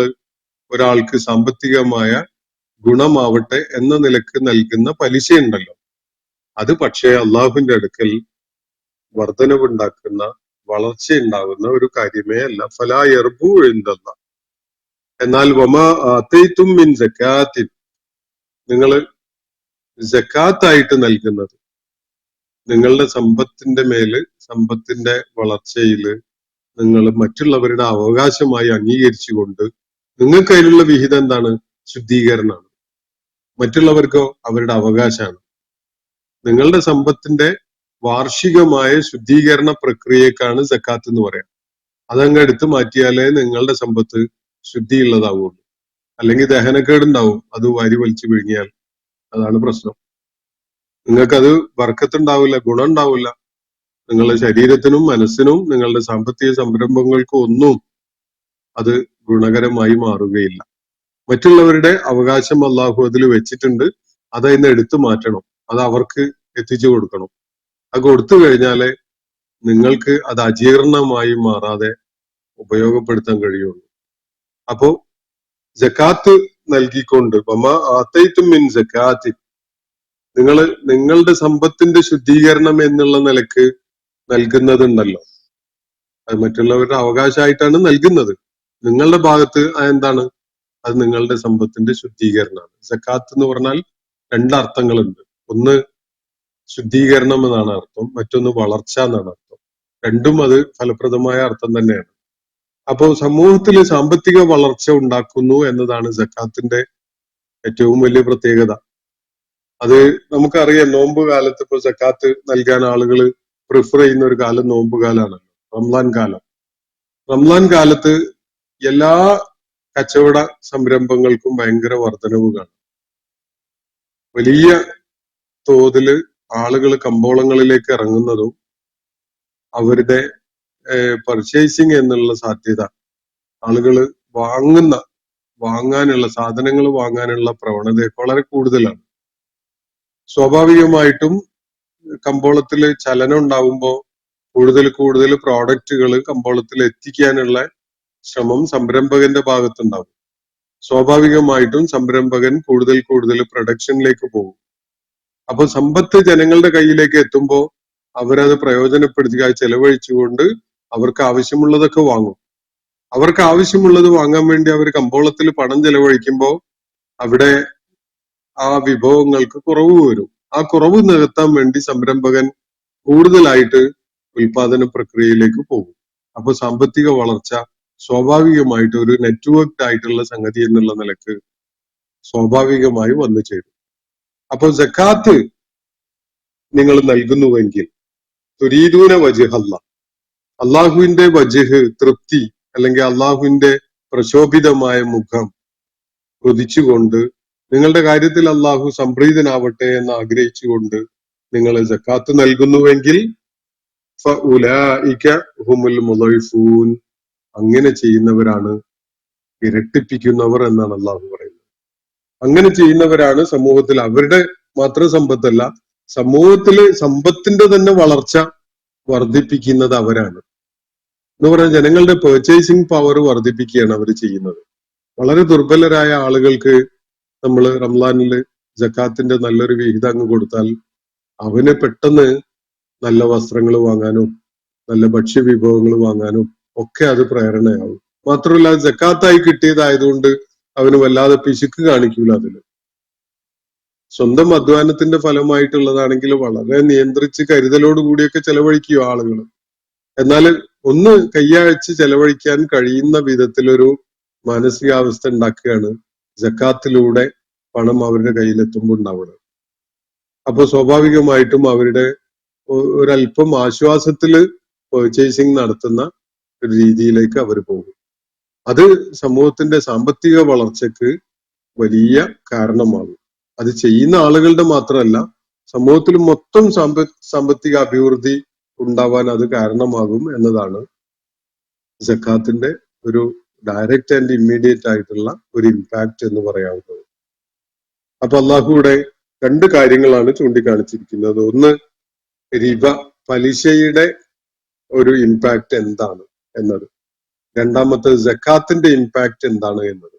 ഒരാൾക്ക് സാമ്പത്തികമായ ഗുണമാവട്ടെ എന്ന നിലക്ക് നൽകുന്ന പലിശയുണ്ടല്ലോ, അത് പക്ഷേ അള്ളാഹുവിന്റെ അടുക്കൽ വർധനവുണ്ടാക്കുന്ന, വളർച്ചയുണ്ടാകുന്ന ഒരു കാര്യമേ അല്ല. ഫലാ യർബു ഇൻദല്ലാഹ്. എന്നാൽ വമാ ആതൈതും മിൻ സകാത്തിൻ, നിങ്ങൾ സക്കാത്തായിട്ട് നൽകുന്നത്, നിങ്ങളുടെ സമ്പത്തിന്റെ മേല്, സമ്പത്തിന്റെ വളർച്ചയില് നിങ്ങൾ മറ്റുള്ളവരുടെ അവകാശമായി അംഗീകരിച്ചുകൊണ്ട് നിങ്ങൾക്ക് അതിനുള്ള വിഹിതം എന്താണ്? ശുദ്ധീകരണമാണ്. മറ്റുള്ളവർക്കോ അവരുടെ അവകാശമാണ്. നിങ്ങളുടെ സമ്പത്തിന്റെ വാർഷികമായ ശുദ്ധീകരണ പ്രക്രിയക്കാണ് സക്കാത്ത് എന്ന് പറയാം. അതങ്ങ് എടുത്തു മാറ്റിയാലേ നിങ്ങളുടെ സമ്പത്ത് ശുദ്ധിയുള്ളതാവുള്ളൂ. അല്ലെങ്കിൽ ദഹനക്കേടുണ്ടാവും, അത് വാരി വലിച്ചു വിഴുങ്ങിയാൽ. അതാണ് പ്രശ്നം. നിങ്ങൾക്കത് ബർക്കത്തുണ്ടാവില്ല, ഗുണം ഉണ്ടാവില്ല. നിങ്ങളുടെ ശരീരത്തിനും മനസ്സിനും നിങ്ങളുടെ സാമ്പത്തിക സംരംഭങ്ങൾക്കും ഒന്നും അത് ഗുണകരമായി മാറുകയില്ല. മറ്റുള്ളവരുടെ അവകാശം അള്ളാഹു അതിൽ വെച്ചിട്ടുണ്ട്, അതതിന്ന് എടുത്തു മാറ്റണം, അത് അവർക്ക് എത്തിച്ചു കൊടുക്കണം. അത് കൊടുത്തു കഴിഞ്ഞാലേ നിങ്ങൾക്ക് അത് അജീർണമായി മാറാതെ ഉപയോഗപ്പെടുത്താൻ കഴിയുള്ളൂ. അപ്പോ സക്കാത്ത് നൽകിക്കൊണ്ട് വമാ ആതൈതും മിൻ സക്കാത്തി, നിങ്ങളുടെ സമ്പത്തിന്റെ ശുദ്ധീകരണം എന്നുള്ള നിലക്ക് നൽകുന്നതുണ്ടല്ലോ, അത് മറ്റുള്ളവരുടെ അവകാശമായിട്ടാണ് നൽകുന്നത്. നിങ്ങളുടെ ഭാഗത്ത് എന്താണ്? അത് നിങ്ങളുടെ സമ്പത്തിന്റെ ശുദ്ധീകരണമാണ്. സക്കാത്ത് എന്ന് പറഞ്ഞാൽ രണ്ടർത്ഥങ്ങളുണ്ട്. ഒന്ന് ശുദ്ധീകരണം എന്നാണ് അർത്ഥം, മറ്റൊന്ന് വളർച്ച എന്നാണ് അർത്ഥം. രണ്ടും അത് ഫലപ്രദമായ അർത്ഥം തന്നെയാണ്. അപ്പോ സമൂഹത്തിൽ സാമ്പത്തിക വളർച്ച ഉണ്ടാക്കുന്നു എന്നതാണ് സക്കാത്തിന്റെ ഏറ്റവും വലിയ പ്രത്യേകത. അത് നമുക്കറിയാം. നോമ്പ് കാലത്ത് ഇപ്പൊ സക്കാത്ത് നൽകാൻ ആളുകൾ പ്രിഫർ ചെയ്യുന്ന ഒരു കാലം നോമ്പ് കാലാണല്ലോ, റംസാൻ കാലം. റംസാൻ കാലത്ത് എല്ലാ കച്ചവട സംരംഭങ്ങൾക്കും ഭയങ്കര വർധനവ് കാണും. വലിയ തോതില് ആളുകൾ കമ്പോളങ്ങളിലേക്ക് ഇറങ്ങുന്നതും അവരുടെ പർച്ചേസിങ് എന്നുള്ള സാധ്യത, ആളുകൾ വാങ്ങാനുള്ള സാധനങ്ങൾ വാങ്ങാനുള്ള പ്രവണതയൊക്കെ വളരെ കൂടുതലാണ്. സ്വാഭാവികമായിട്ടും കമ്പോളത്തിൽ ചലനം ഉണ്ടാകുമ്പോൾ കൂടുതൽ പ്രോഡക്റ്റുകൾ കമ്പോളത്തിൽ എത്തിക്കാനുള്ള ശ്രമം സംരംഭകന്റെ ഭാഗത്തുണ്ടാവും. സ്വാഭാവികമായിട്ടും സംരംഭകൻ കൂടുതൽ പ്രൊഡക്ഷനിലേക്ക് പോകും. അപ്പൊ സമ്പത്ത് ജനങ്ങളുടെ കയ്യിലേക്ക് എത്തുമ്പോൾ അവരത് പ്രയോജനപ്പെടുത്തുക, ചെലവഴിച്ചുകൊണ്ട് അവർക്ക് ആവശ്യമുള്ളതൊക്കെ വാങ്ങും. അവർക്ക് ആവശ്യമുള്ളത് വാങ്ങാൻ വേണ്ടി അവർ കമ്പോളത്തിൽ പണം ചെലവഴിക്കുമ്പോൾ അവിടെ ആ വിഭവങ്ങൾക്ക് കുറവ് വരും. ആ കുറവ് നികത്താൻ വേണ്ടി സംരംഭകൻ കൂടുതലായിട്ട് ഉൽപാദന പ്രക്രിയയിലേക്ക് പോകും. അപ്പൊ സാമ്പത്തിക വളർച്ച സ്വാഭാവികമായിട്ട് ഒരു നെറ്റ്വർക്ക്ഡ് ആയിട്ടുള്ള സംഗതി എന്നുള്ള നിലക്ക് സ്വാഭാവികമായി വന്നു ചേരും. അപ്പൊ സക്കാത്ത് നിങ്ങൾ നൽകുന്നുവെങ്കിൽ തുരീദൂന വജ്ഹല്ല, അള്ളാഹുവിന്റെ വജ്ഹ്, തൃപ്തി, അല്ലെങ്കിൽ അള്ളാഹുവിന്റെ പ്രശോഭിതമായ മുഖം കൊതിച്ചുകൊണ്ട്, നിങ്ങളുടെ കാര്യത്തിൽ അള്ളാഹു സംപ്രീതനാവട്ടെ എന്ന് ആഗ്രഹിച്ചുകൊണ്ട് നിങ്ങൾ സക്കാത്ത് നൽകുന്നുവെങ്കിൽ ഫഉലൈക ഹുമുൽ മുളൈഫൂൻ, അങ്ങനെ ചെയ്യുന്നവരാണ് ഇരട്ടിപ്പിക്കുന്നവർ എന്നാണ് അള്ളാഹു പറയുന്നത്. അങ്ങനെ ചെയ്യുന്നവരാണ് സമൂഹത്തിൽ, അവരുടെ മാത്രം സമ്പത്തല്ല, സമൂഹത്തില് സമ്പത്തിന്റെ തന്നെ വളർച്ച വർദ്ധിപ്പിക്കുന്നത് അവരാണ് എന്ന് പറഞ്ഞാൽ ജനങ്ങളുടെ പെർച്ചേസിങ് പവർ വർദ്ധിപ്പിക്കുകയാണ് അവർ ചെയ്യുന്നത്. വളരെ ദുർബലരായ ആളുകൾക്ക് നമ്മൾ റംസാനില് ജക്കാത്തിന്റെ നല്ലൊരു വിഹിതം അങ്ങ് കൊടുത്താൽ അവന് പെട്ടെന്ന് നല്ല വസ്ത്രങ്ങൾ വാങ്ങാനും നല്ല ഭക്ഷ്യവിഭവങ്ങൾ വാങ്ങാനും ഒക്കെ അത് പ്രേരണയാവും. മാത്രമല്ല ജക്കാത്തായി കിട്ടിയതായതുകൊണ്ട് അവന് വല്ലാതെ പിശുക്ക് കാണിക്കൂല. അതില് സ്വന്തം അധ്വാനത്തിന്റെ ഫലമായിട്ടുള്ളതാണെങ്കിൽ വളരെ നിയന്ത്രിച്ച് കരുതലോട് കൂടിയൊക്കെ ചെലവഴിക്കുക ആളുകൾ. എന്നാൽ ഒന്ന് കയ്യഴിച്ച് ചെലവഴിക്കാൻ കഴിയുന്ന വിധത്തിലൊരു മാനസികാവസ്ഥ ഉണ്ടാക്കുകയാണ് ജക്കാത്തിലൂടെ പണം അവരുടെ കയ്യിലെത്തുമ്പോൾ ഉണ്ടാവുന്നത്. അപ്പൊ സ്വാഭാവികമായിട്ടും അവരുടെ ഒരല്പം ആശ്വാസത്തില് പെർച്ചേസിങ് നടത്തുന്ന ഒരു രീതിയിലേക്ക് അവർ പോകും. അത് സമൂഹത്തിന്റെ സാമ്പത്തിക വളർച്ചക്ക് വലിയ കാരണമാകും. അത് ചെയ്യുന്ന ആളുകളുടെ മാത്രമല്ല, സമൂഹത്തിൽ മൊത്തം സാമ്പത്തിക അഭിവൃദ്ധി ഉണ്ടാവാൻ അത് കാരണമാകും എന്നതാണ് സക്കാത്തിന്റെ ഒരു ഡയറക്റ്റ് ആൻഡ് ഇമ്മീഡിയറ്റ് ആയിട്ടുള്ള ഒരു ഇമ്പാക്ട് എന്ന് പറയാവുന്നത്. അപ്പൊ അള്ളാഹുവിടെ രണ്ട് കാര്യങ്ങളാണ് ചൂണ്ടിക്കാണിച്ചിരിക്കുന്നത്. ഒന്ന് റിബ, പലിശയുടെ ഒരു ഇമ്പാക്ട് എന്താണ് എന്നത്. രണ്ടാമത്തെ സക്കാത്തിന്റെ ഇമ്പാക്ട് എന്താണ് എന്നത്.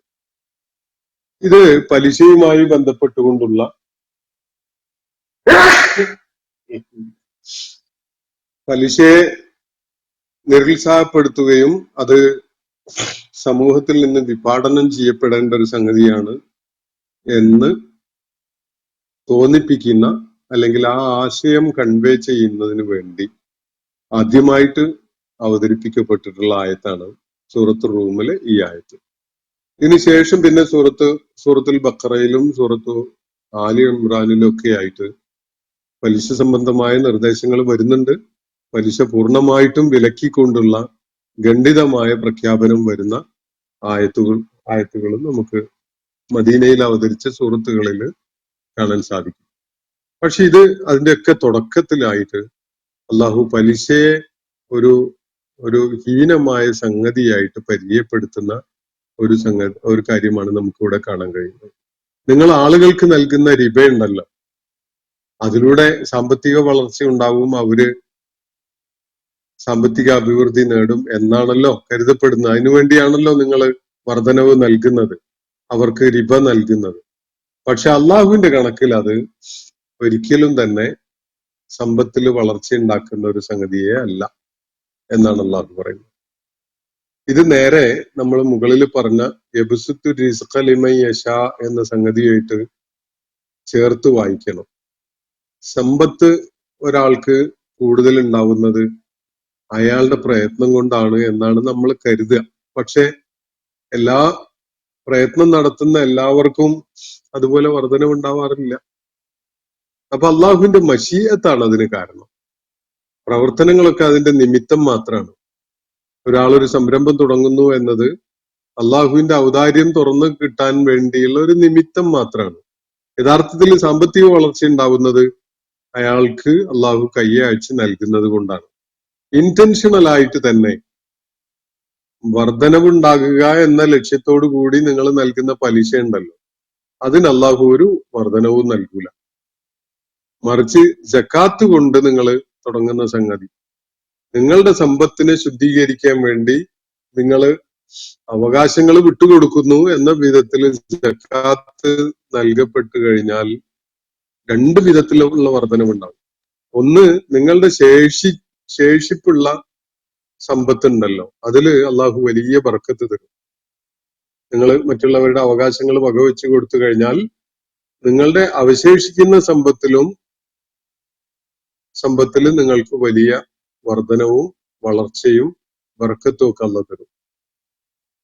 ഇത് പലിശയുമായി ബന്ധപ്പെട്ടുകൊണ്ടുള്ള പലിശയെ നിരുത്സാഹപ്പെടുത്തുകയും അത് സമൂഹത്തിൽ നിന്ന് വിഭാടനം ചെയ്യപ്പെടേണ്ട ഒരു സംഗതിയാണ് എന്ന് തോന്നിപ്പിക്കുന്ന അല്ലെങ്കിൽ ആ ആശയം കൺവേ ചെയ്യുന്നതിന് വേണ്ടി ആദ്യമായിട്ട് അവതരിപ്പിക്കപ്പെട്ടിട്ടുള്ള ആയത്താണ് സൂറത്ത് റൂമിലെ ഈ ആയത്ത്. ഇതിനുശേഷം പിന്നെ സൂറത്തുൽ ബഖറയിലും സൂറത്തു ആലി ഇമ്രാനിലും ഒക്കെ ആയിട്ട് പലിശ സംബന്ധമായ നിർദ്ദേശങ്ങൾ വരുന്നുണ്ട്. പലിശ പൂർണ്ണമായിട്ടും വിലക്കിക്കൊണ്ടുള്ള ഖണ്ഡിതമായ പ്രഖ്യാപനം വരുന്ന ആയത്തുകളും നമുക്ക് മദീനയിൽ അവതരിച്ച സൂറത്തുകളിൽ കാണാൻ സാധിക്കും. പക്ഷെ ഇത് അതിന്റെയൊക്കെ തുടക്കത്തിലായിട്ട് അള്ളാഹു പലിശയെ ഒരു ഹീനമായ സംഗതിയായിട്ട് പരിചയപ്പെടുത്തുന്ന ഒരു കാര്യമാണ് നമുക്കിവിടെ കാണാൻ കഴിയുന്നത്. നിങ്ങൾ ആളുകൾക്ക് നൽകുന്ന റിബ ഉണ്ടല്ലോ, അതിലൂടെ സാമ്പത്തിക വളർച്ച ഉണ്ടാവും, അവര് സാമ്പത്തിക അഭിവൃദ്ധി നേടും എന്നാണല്ലോ കരുതപ്പെടുന്നത്. അതിനുവേണ്ടിയാണല്ലോ നിങ്ങൾ വർധനവ് നൽകുന്നത്, അവർക്ക് റിബ നൽകുന്നത്. പക്ഷെ അള്ളാഹുവിന്റെ കണക്കിൽ അത് ഒരിക്കലും തന്നെ സമ്പത്തിൽ വളർച്ച ഉണ്ടാക്കുന്ന ഒരു സംഗതിയെ അല്ല എന്നാണ് അള്ളാഹു പറയുന്നത്. ഇത് നേരെ നമ്മൾ മുകളിൽ പറഞ്ഞ യബ്സുത്തു റിസ്ഖ ലിമൻ യശാ എന്ന സംഗതിയായിട്ട് ചേർത്ത് വായിക്കണം. സമ്പത്ത് ഒരാൾക്ക് കൂടുതൽ ഉണ്ടാവുന്നത് അയാളുടെ പ്രയത്നം കൊണ്ടാണ് എന്നാണ് നമ്മൾ കരുതുക. പക്ഷെ എല്ലാ പ്രയത്നം നടത്തുന്ന എല്ലാവർക്കും അതുപോലെ വർധനവുണ്ടാവാറില്ല. അപ്പൊ അള്ളാഹുവിന്റെ മശീഅത്താണ് അതിന് കാരണം. പ്രവർത്തനങ്ങളൊക്കെ അതിന്റെ നിമിത്തം മാത്രമാണ്. ഒരാളൊരു സംരംഭം തുടങ്ങുന്നു എന്നത് അള്ളാഹുവിന്റെ ഔദാര്യം തുറന്നു കിട്ടാൻ വേണ്ടിയുള്ള ഒരു നിമിത്തം മാത്രമാണ്. യഥാർത്ഥത്തിൽ സാമ്പത്തിക വളർച്ച ഉണ്ടാവുന്നത് അയാൾക്ക് അള്ളാഹു കയ്യെ അയച്ച് നൽകുന്നത് കൊണ്ടാണ്. ഇന്റൻഷണൽ ആയിട്ട് തന്നെ വർധനവുണ്ടാകുക എന്ന ലക്ഷ്യത്തോടു കൂടി നിങ്ങൾ നൽകുന്ന പലിശ ഉണ്ടല്ലോ, അതിന് അള്ളാഹു ഒരു വർധനവും നൽകൂല. മറിച്ച് ജക്കാത്ത് കൊണ്ട് നിങ്ങൾ തുടങ്ങുന്ന സംഗതി, നിങ്ങളുടെ സമ്പത്തിനെ ശുദ്ധീകരിക്കാൻ വേണ്ടി നിങ്ങൾ അവകാശങ്ങൾ വിട്ടുകൊടുക്കുന്നു എന്ന വിധത്തിൽ ജക്കാത്ത് നൽകപ്പെട്ടു കഴിഞ്ഞാൽ രണ്ട് വിധത്തിലുള്ള വർധനവുണ്ടാവും. ഒന്ന്, നിങ്ങളുടെ ശേഷിപ്പുള്ള സമ്പത്തുണ്ടല്ലോ, അതില് അള്ളാഹു വലിയ ബർക്കത്ത് തരും. നിങ്ങൾ മറ്റുള്ളവരുടെ അവകാശങ്ങൾ വകവെച്ചു കൊടുത്തു കഴിഞ്ഞാൽ നിങ്ങളുടെ അവശേഷിക്കുന്ന സമ്പത്തിൽ നിങ്ങൾക്ക് വലിയ വർധനവും വളർച്ചയും ബർക്കത്തും ഒക്കെ അള്ളാഹു തരും.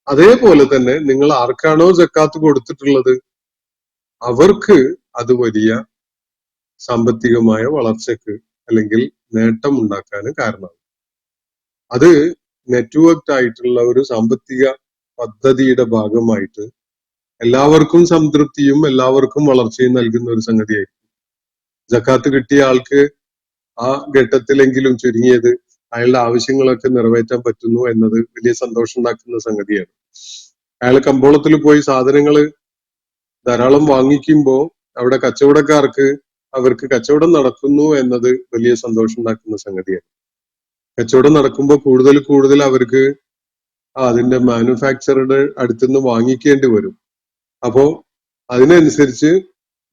അതേപോലെ തന്നെ നിങ്ങൾ ആർക്കാണോ സക്കാത്ത് കൊടുത്തിട്ടുള്ളത് അവർക്ക് അത് വലിയ സാമ്പത്തികമായ വളർച്ചക്ക് അല്ലെങ്കിൽ നേട്ടം ഉണ്ടാക്കാൻ കാരണമാണ്. അത് നെറ്റ്വർക്ക്ഡ് ആയിട്ടുള്ള ഒരു സാമ്പത്തിക പദ്ധതിയുടെ ഭാഗമായിട്ട് എല്ലാവർക്കും സംതൃപ്തിയും എല്ലാവർക്കും വളർച്ചയും നൽകുന്ന ഒരു സംഗതിയായിരിക്കും. ജക്കാത്ത് കിട്ടിയ ആൾക്ക് ആ ഘട്ടത്തിലെങ്കിലും ചുരുങ്ങിയത് അയാളുടെ ആവശ്യങ്ങളൊക്കെ നിറവേറ്റാൻ പറ്റുന്നു എന്നത് വലിയ സന്തോഷം ഉണ്ടാക്കുന്ന സംഗതിയാണ്. അയാൾ കമ്പോളത്തിൽ പോയി സാധനങ്ങൾ ധാരാളം വാങ്ങിക്കുമ്പോൾ അവിടെ കച്ചവടക്കാർക്ക് അവർക്ക് കച്ചവടം നടക്കുന്നു എന്നത് വലിയ സന്തോഷം ഉണ്ടാക്കുന്ന സംഗതിയാണ്. കച്ചവടം നടക്കുമ്പോൾ കൂടുതൽ അവർക്ക് അതിന്റെ മാനുഫാക്ചറുടെ അടുത്തുനിന്ന് വാങ്ങിക്കേണ്ടി വരും. അപ്പോ അതിനനുസരിച്ച്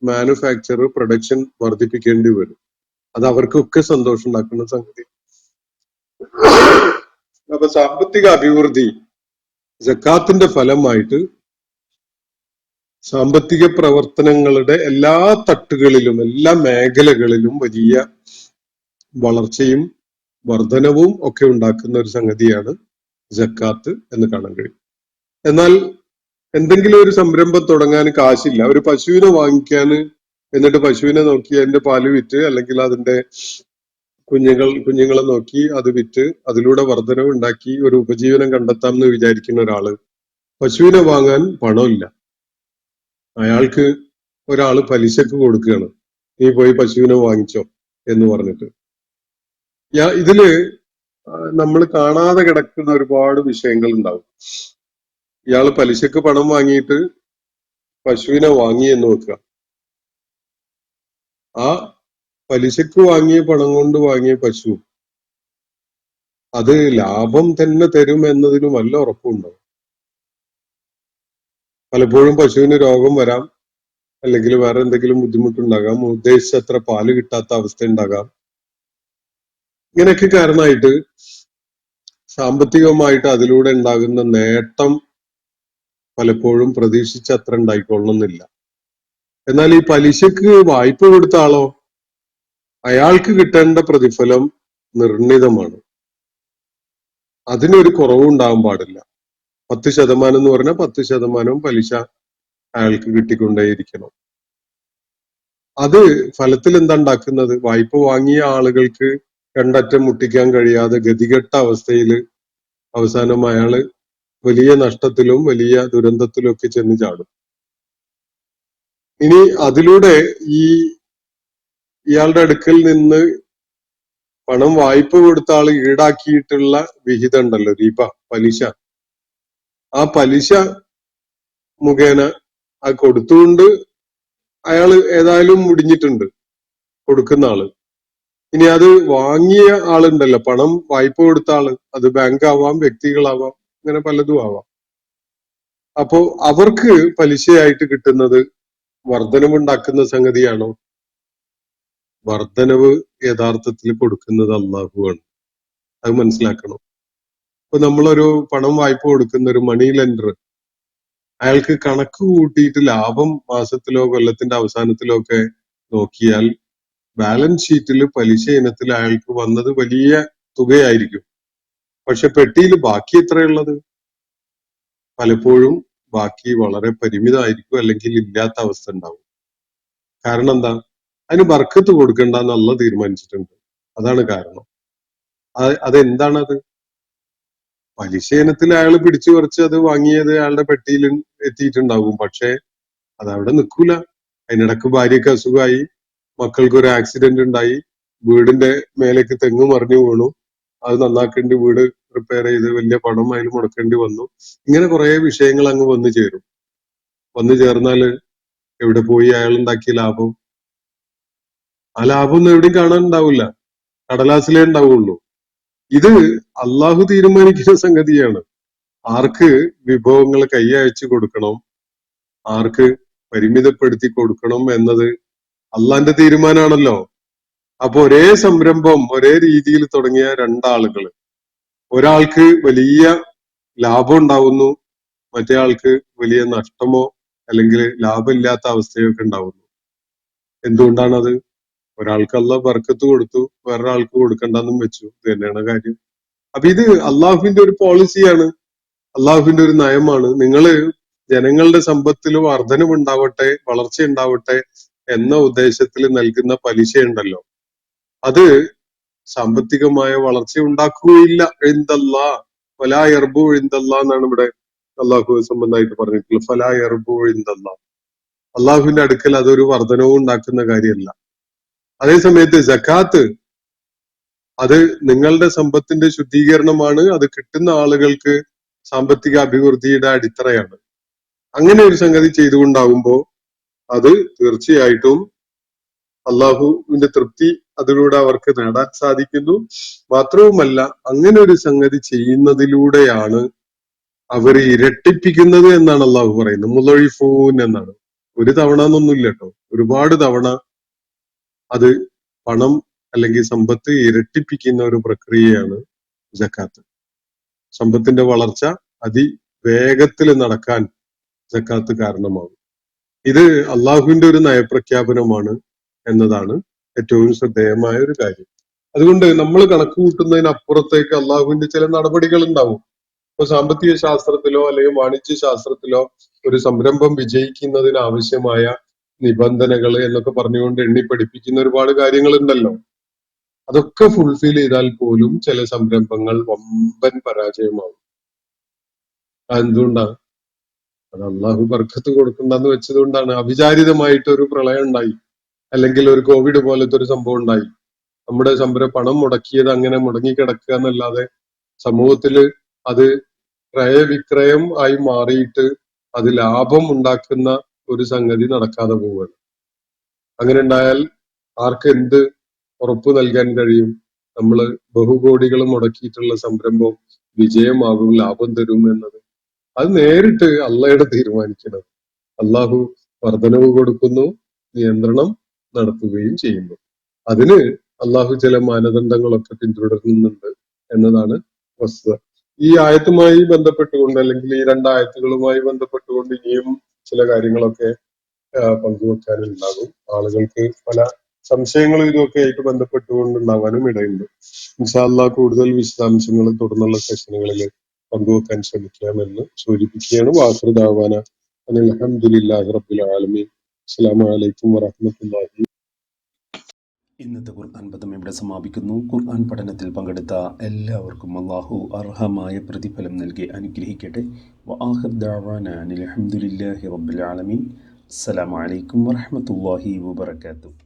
മാനുഫാക്ചർ പ്രൊഡക്ഷൻ വർദ്ധിപ്പിക്കേണ്ടി വരും. അത് അവർക്കൊക്കെ സന്തോഷം ഉണ്ടാക്കുന്ന സംഗതി. അപ്പൊ സാമ്പത്തിക അഭിവൃദ്ധി സക്കാത്തിന്റെ ഫലമായിട്ട് സാമ്പത്തിക പ്രവർത്തനങ്ങളുടെ എല്ലാ തട്ടുകളിലും എല്ലാ മേഖലകളിലും വലിയ വളർച്ചയും വർധനവും ഒക്കെ ഉണ്ടാക്കുന്ന ഒരു സംഗതിയാണ് സക്കാത്ത് എന്ന് കാണാൻ കഴിയും. എന്നാൽ എന്തെങ്കിലും ഒരു സംരംഭം തുടങ്ങാൻ കാശില്ല, ഒരു പശുവിനെ വാങ്ങിക്കാൻ, എന്നിട്ട് പശുവിനെ നോക്കി അതിന്റെ പാല് വിറ്റ് അല്ലെങ്കിൽ അതിന്റെ കുഞ്ഞുങ്ങളെ നോക്കി അത് വിറ്റ് അതിലൂടെ വർധനവ് ഉണ്ടാക്കി ഒരു ഉപജീവനം കണ്ടെത്താം എന്ന് വിചാരിക്കുന്ന ഒരാള് പശുവിനെ വാങ്ങാൻ പണമില്ല, അയാൾക്ക് ഒരാള് പലിശക്ക് കൊടുക്കുകയാണ്, നീ പോയി പശുവിനെ വാങ്ങിച്ചോ എന്ന് പറഞ്ഞിട്ട്. ഇതില് നമ്മൾ കാണാതെ കിടക്കുന്ന ഒരുപാട് വിഷയങ്ങൾ ഉണ്ടാവും. ഇയാള് പലിശക്ക് പണം വാങ്ങിയിട്ട് പശുവിനെ വാങ്ങി എന്ന് വെക്കുക. ആ പലിശക്ക് വാങ്ങിയ പണം കൊണ്ട് വാങ്ങിയ പശു അത് ലാഭം തന്നെ തരും എന്നതിന് വല്ല ഉറപ്പുണ്ടാവും? പലപ്പോഴും പശുവിന് രോഗം വരാം, അല്ലെങ്കിൽ വേറെ എന്തെങ്കിലും ബുദ്ധിമുട്ടുണ്ടാകാം, ഉദ്ദേശിച്ചത്ര പാല് കിട്ടാത്ത അവസ്ഥ ഉണ്ടാകാം. ഇങ്ങനെയൊക്കെ കാരണമായിട്ട് സാമ്പത്തികമായിട്ട് അതിലൂടെ ഉണ്ടാകുന്ന നേട്ടം പലപ്പോഴും പ്രതീക്ഷിച്ചത്ര ഉണ്ടായിക്കൊള്ളണമെന്നില്ല. എന്നാൽ ഈ പലിശക്ക് വായ്പ കൊടുത്ത ആളോ, അയാൾക്ക് കിട്ടേണ്ട പ്രതിഫലം നിർണിതമാണ്. അതിനൊരു കുറവും ഉണ്ടാകാൻ പാടില്ല. 10% എന്ന് പറഞ്ഞാൽ 10% പലിശ അയാൾക്ക് കിട്ടിക്കൊണ്ടേയിരിക്കണം. അത് ഫലത്തിൽ എന്താ ഉണ്ടാക്കുന്നത്? വായ്പ വാങ്ങിയ ആളുകൾക്ക് രണ്ടറ്റം മുട്ടിക്കാൻ കഴിയാതെ ഗതികെട്ട അവസ്ഥയിൽ അവസാനം അയാള് വലിയ നഷ്ടത്തിലും വലിയ ദുരന്തത്തിലും ഒക്കെ ചെന്ന് ചാടും. ഇനി അതിലൂടെ ഇയാളുടെ അടുക്കൽ നിന്ന് പണം വായ്പ കൊടുത്ത ആള് ഈടാക്കിയിട്ടുള്ള വിഹിതം ഉണ്ടല്ലോ, റിബ, പലിശ, ആ പലിശ മുഖേന അത് കൊടുത്തുകൊണ്ട് അയാള് ഏതായാലും മുടിഞ്ഞിട്ടുണ്ട്, കൊടുക്കുന്ന ആള്. ഇനി അത് വാങ്ങിയ ആളുണ്ടല്ലോ, പണം വായ്പ കൊടുത്ത ആള്, അത് ബാങ്ക് ആവാം, വ്യക്തികളാവാം, അങ്ങനെ പലതും ആവാം. അപ്പോ അവർക്ക് പലിശയായിട്ട് കിട്ടുന്നത് വർധനവുണ്ടാക്കുന്ന സംഗതിയാണോ? വർധനവ് യഥാർത്ഥത്തിൽ കൊടുക്കുന്നത് അള്ളാഹുവാണ്. അത് മനസ്സിലാക്കണം. ഇപ്പൊ നമ്മളൊരു പണം വായ്പ കൊടുക്കുന്ന ഒരു മണി ലെൻഡർ, അയാൾക്ക് കണക്ക് കൂട്ടിയിട്ട് ലാഭം മാസത്തിലോ കൊല്ലത്തിന്റെ അവസാനത്തിലോ ഒക്കെ നോക്കിയാൽ ബാലൻസ് ഷീറ്റിൽ പലിശ ഇനത്തിൽ അയാൾക്ക് വന്നത് വലിയ തുകയായിരിക്കും. പക്ഷെ പെട്ടിയിൽ ബാക്കി എത്രയുള്ളത്? പലപ്പോഴും ബാക്കി വളരെ പരിമിതമായിരിക്കും, അല്ലെങ്കിൽ ഇല്ലാത്ത അവസ്ഥ ഉണ്ടാവും. കാരണം എന്താ? അതിന് ബർക്കത്ത് കൊടുക്കണ്ടെന്ന് അള്ളാഹ് തീരുമാനിച്ചിട്ടുണ്ട്. അതാണ് കാരണം. അതെന്താണത്? പലിശ ഇനത്തിൽ അയാൾ പിടിച്ചു പറിച്ച് അത് വാങ്ങിയത് അയാളുടെ പെട്ടിയിൽ എത്തിയിട്ടുണ്ടാവും. പക്ഷെ അതവിടെ നിൽക്കൂല. അതിനിടക്ക് ഭാര്യയ്ക്ക് അസുഖമായി, മക്കൾക്ക് ഒരു ആക്സിഡന്റ് ഉണ്ടായി, വീടിന്റെ മേലേക്ക് തെങ്ങ് മറിഞ്ഞു വീണു, അത് നന്നാക്കേണ്ടി, വീട് റിപ്പയർ ചെയ്ത് വലിയ പണം അതിൽ മുടക്കേണ്ടി വന്നു. ഇങ്ങനെ കുറെ വിഷയങ്ങൾ അങ്ങ് വന്നു ചേരും. വന്നു ചേർന്നാല് എവിടെ പോയി അയാൾ ഉണ്ടാക്കിയ ലാഭം? ആ ലാഭം ഒന്നും എവിടെയും കാണാനുണ്ടാവില്ല, കടലാസിലേ ഉണ്ടാവുള്ളൂ. ഇത് അള്ളാഹു തീരുമാനിക്കുന്ന സംഗതിയാണ്. ആർക്ക് വിഭവങ്ങൾ കൈയച്ചു കൊടുക്കണം, ആർക്ക് പരിമിതപ്പെടുത്തി കൊടുക്കണം എന്നത് അള്ളാന്റെ തീരുമാനമാണല്ലോ. അപ്പൊ ഒരേ സംരംഭം ഒരേ രീതിയിൽ തുടങ്ങിയ രണ്ടാളുകൾ, ഒരാൾക്ക് വലിയ ലാഭം ഉണ്ടാവുന്നു, മറ്റേ ആൾക്ക് വലിയ നഷ്ടമോ അല്ലെങ്കിൽ ലാഭമില്ലാത്ത അവസ്ഥയോ ഒക്കെ ഉണ്ടാവുന്നു. എന്തുകൊണ്ടാണത്? ഒരാൾക്ക് അള്ളാഹ് ബർക്കത്ത് കൊടുത്തു, വേറൊരാൾക്ക് കൊടുക്കണ്ടെന്നും വെച്ചു. ഇത് തന്നെയാണ് കാര്യം. അപ്പൊ ഇത് അള്ളാഹുവിന്റെ ഒരു പോളിസിയാണ്, അള്ളാഹുവിന്റെ ഒരു നയമാണ്. നിങ്ങള് ജനങ്ങളുടെ സമ്പത്തിൽ വർധനവുണ്ടാവട്ടെ, വളർച്ച ഉണ്ടാവട്ടെ എന്ന ഉദ്ദേശത്തിൽ നൽകുന്ന പലിശ ഉണ്ടല്ലോ, അത് സാമ്പത്തികമായ വളർച്ച ഉണ്ടാക്കുകയില്ല. എന്തല്ലാ ഫലാ യർബു എന്തല്ലാ എന്നാണ് ഇവിടെ അള്ളാഹു സംബന്ധമായിട്ട് പറഞ്ഞിട്ടുള്ളത്. ഫലാ യർബു എന്തല്ലാ, അള്ളാഹുവിന്റെ അടുക്കൽ അതൊരു വർധനവും ഉണ്ടാക്കുന്ന കാര്യമല്ല. അതേ സമയത്ത് സക്കാത്ത്, അത് നിങ്ങളുടെ സമ്പത്തിന്റെ ശുദ്ധീകരണമാണ്, അത് കിട്ടുന്ന ആളുകൾക്ക് സാമ്പത്തിക അഭിവൃദ്ധിയുടെ അടിത്തറയാണ്. അങ്ങനെ ഒരു സംഗതി ചെയ്തുകൊണ്ടാവുമ്പോ അത് തീർച്ചയായിട്ടും അള്ളാഹുവിന്റെ തൃപ്തി അതിലൂടെ അവർക്ക് നേടാൻ സാധിക്കുന്നു. മാത്രവുമല്ല, അങ്ങനെ ഒരു സംഗതി ചെയ്യുന്നതിലൂടെയാണ് അവർ ഇരട്ടിപ്പിക്കുന്നത് എന്നാണ് അള്ളാഹു പറയുന്നത്. മുളഴിഫൂൻ എന്നാണ്. ഒരു തവണ എന്നൊന്നുമില്ല കേട്ടോ, ഒരുപാട് തവണ അത് പണം അല്ലെങ്കിൽ സമ്പത്ത് ഇരട്ടിപ്പിക്കുന്ന ഒരു പ്രക്രിയയാണ് ജക്കാത്ത്. സമ്പത്തിന്റെ വളർച്ച അതിവേഗത്തിൽ നടക്കാൻ ജക്കാത്ത് കാരണമാകും. ഇത് അള്ളാഹുവിന്റെ ഒരു നയപ്രഖ്യാപനമാണ് എന്നതാണ് ഏറ്റവും ശ്രദ്ധേയമായ ഒരു കാര്യം. അതുകൊണ്ട് നമ്മൾ കണക്ക് കൂട്ടുന്നതിനപ്പുറത്തേക്ക് അള്ളാഹുവിന്റെ ചില നടപടികൾ ഉണ്ടാവും. ഇപ്പൊ സാമ്പത്തിക ശാസ്ത്രത്തിലോ അല്ലെങ്കിൽ വാണിജ്യ ശാസ്ത്രത്തിലോ ഒരു സംരംഭം വിജയിക്കുന്നതിന് ആവശ്യമായ നിബന്ധനകൾ എന്നൊക്കെ പറഞ്ഞുകൊണ്ട് എണ്ണി പഠിപ്പിക്കുന്ന ഒരുപാട് കാര്യങ്ങൾ ഉണ്ടല്ലോ. അതൊക്കെ ഫുൾഫിൽ ചെയ്താൽ പോലും ചില സംരംഭങ്ങൾ വമ്പൻ പരാജയമാവും. അതെന്തുകൊണ്ടാണ്? അത് അള്ളാഹു ബർക്കത്ത് കൊടുക്കണ്ടെന്ന് വെച്ചത് കൊണ്ടാണ്. അവിചാരിതമായിട്ട് ഒരു പ്രളയം ഉണ്ടായി, അല്ലെങ്കിൽ ഒരു കോവിഡ് പോലത്തെ ഒരു സംഭവം ഉണ്ടായി. നമ്മുടെ പണം മുടക്കിയത് അങ്ങനെ മുടങ്ങിക്കിടക്കുക എന്നല്ലാതെ സമൂഹത്തില് അത് ക്രയവിക്രയം ആയി മാറിയിട്ട് അത് ലാഭം ഉണ്ടാക്കുന്ന ഒരു സംഗതി നടക്കാതെ പോവുകയാണ്. അങ്ങനെ ഉണ്ടായാൽ ആർക്ക് എന്ത് ഉറപ്പ് നൽകാൻ കഴിയും? നമ്മള് ബഹുകോടികൾ മുടക്കിയിട്ടുള്ള സംരംഭം വിജയമാകും, ലാഭം തരും എന്നത്? അത് നേരിട്ട് അള്ളയുടെ തീരുമാനിക്കുന്നത്. അള്ളാഹു വർധനവ് കൊടുക്കുന്നു, നിയന്ത്രണം നടത്തുകയും ചെയ്യുന്നു. അതിന് അള്ളാഹു ചില മാനദണ്ഡങ്ങളൊക്കെ പിന്തുടരുന്നുണ്ട് എന്നതാണ് വസ്തുത. ഈ ആയത്തുമായി ബന്ധപ്പെട്ടുകൊണ്ട് അല്ലെങ്കിൽ ഈ രണ്ടായത്തുകളുമായി ബന്ധപ്പെട്ടുകൊണ്ട് ഇനിയും ചില കാര്യങ്ങളൊക്കെ പങ്കുവെക്കാനുണ്ടാകും. ആളുകൾക്ക് പല സംശയങ്ങളും ഇതൊക്കെ ആയിട്ട് ബന്ധപ്പെട്ടുകൊണ്ടുണ്ടാവാനും ഇടയുണ്ട്. ഇൻഷാ അല്ലാഹ് കൂടുതൽ വിശദാംശങ്ങൾ തുടർന്നുള്ള സെഷനുകളിൽ പങ്കുവെക്കാൻ ശ്രമിക്കാമെന്ന് സൂചിപ്പിക്കുകയാണ്. വാഖിറു ദഅ്വാന അനിൽ ഹംദുലില്ലാഹി റബ്ബിൽ ആലമീൻ. അസ്സലാമു അലൈക്കും വറഹ്മത്തുള്ളാഹി. ഇന്നത്തെ ഖുർആൻ പദം ഇവിടെ സമാപിക്കുന്നു. ഖുർആൻ പഠനത്തിൽ പങ്കെടുത്ത എല്ലാവർക്കും അല്ലാഹു അർഹമായ പ്രതിഫലം നൽകി അനുഗ്രഹിക്കട്ടെ. വആഖിറു ദഅ്വാന അനിൽ ഹംദുലില്ലാഹി റബ്ബിൽ ആലമീൻ. അസ്സലാമു അലൈക്കും വറഹ്മത്തുള്ളാഹി വബറകാതുഹു.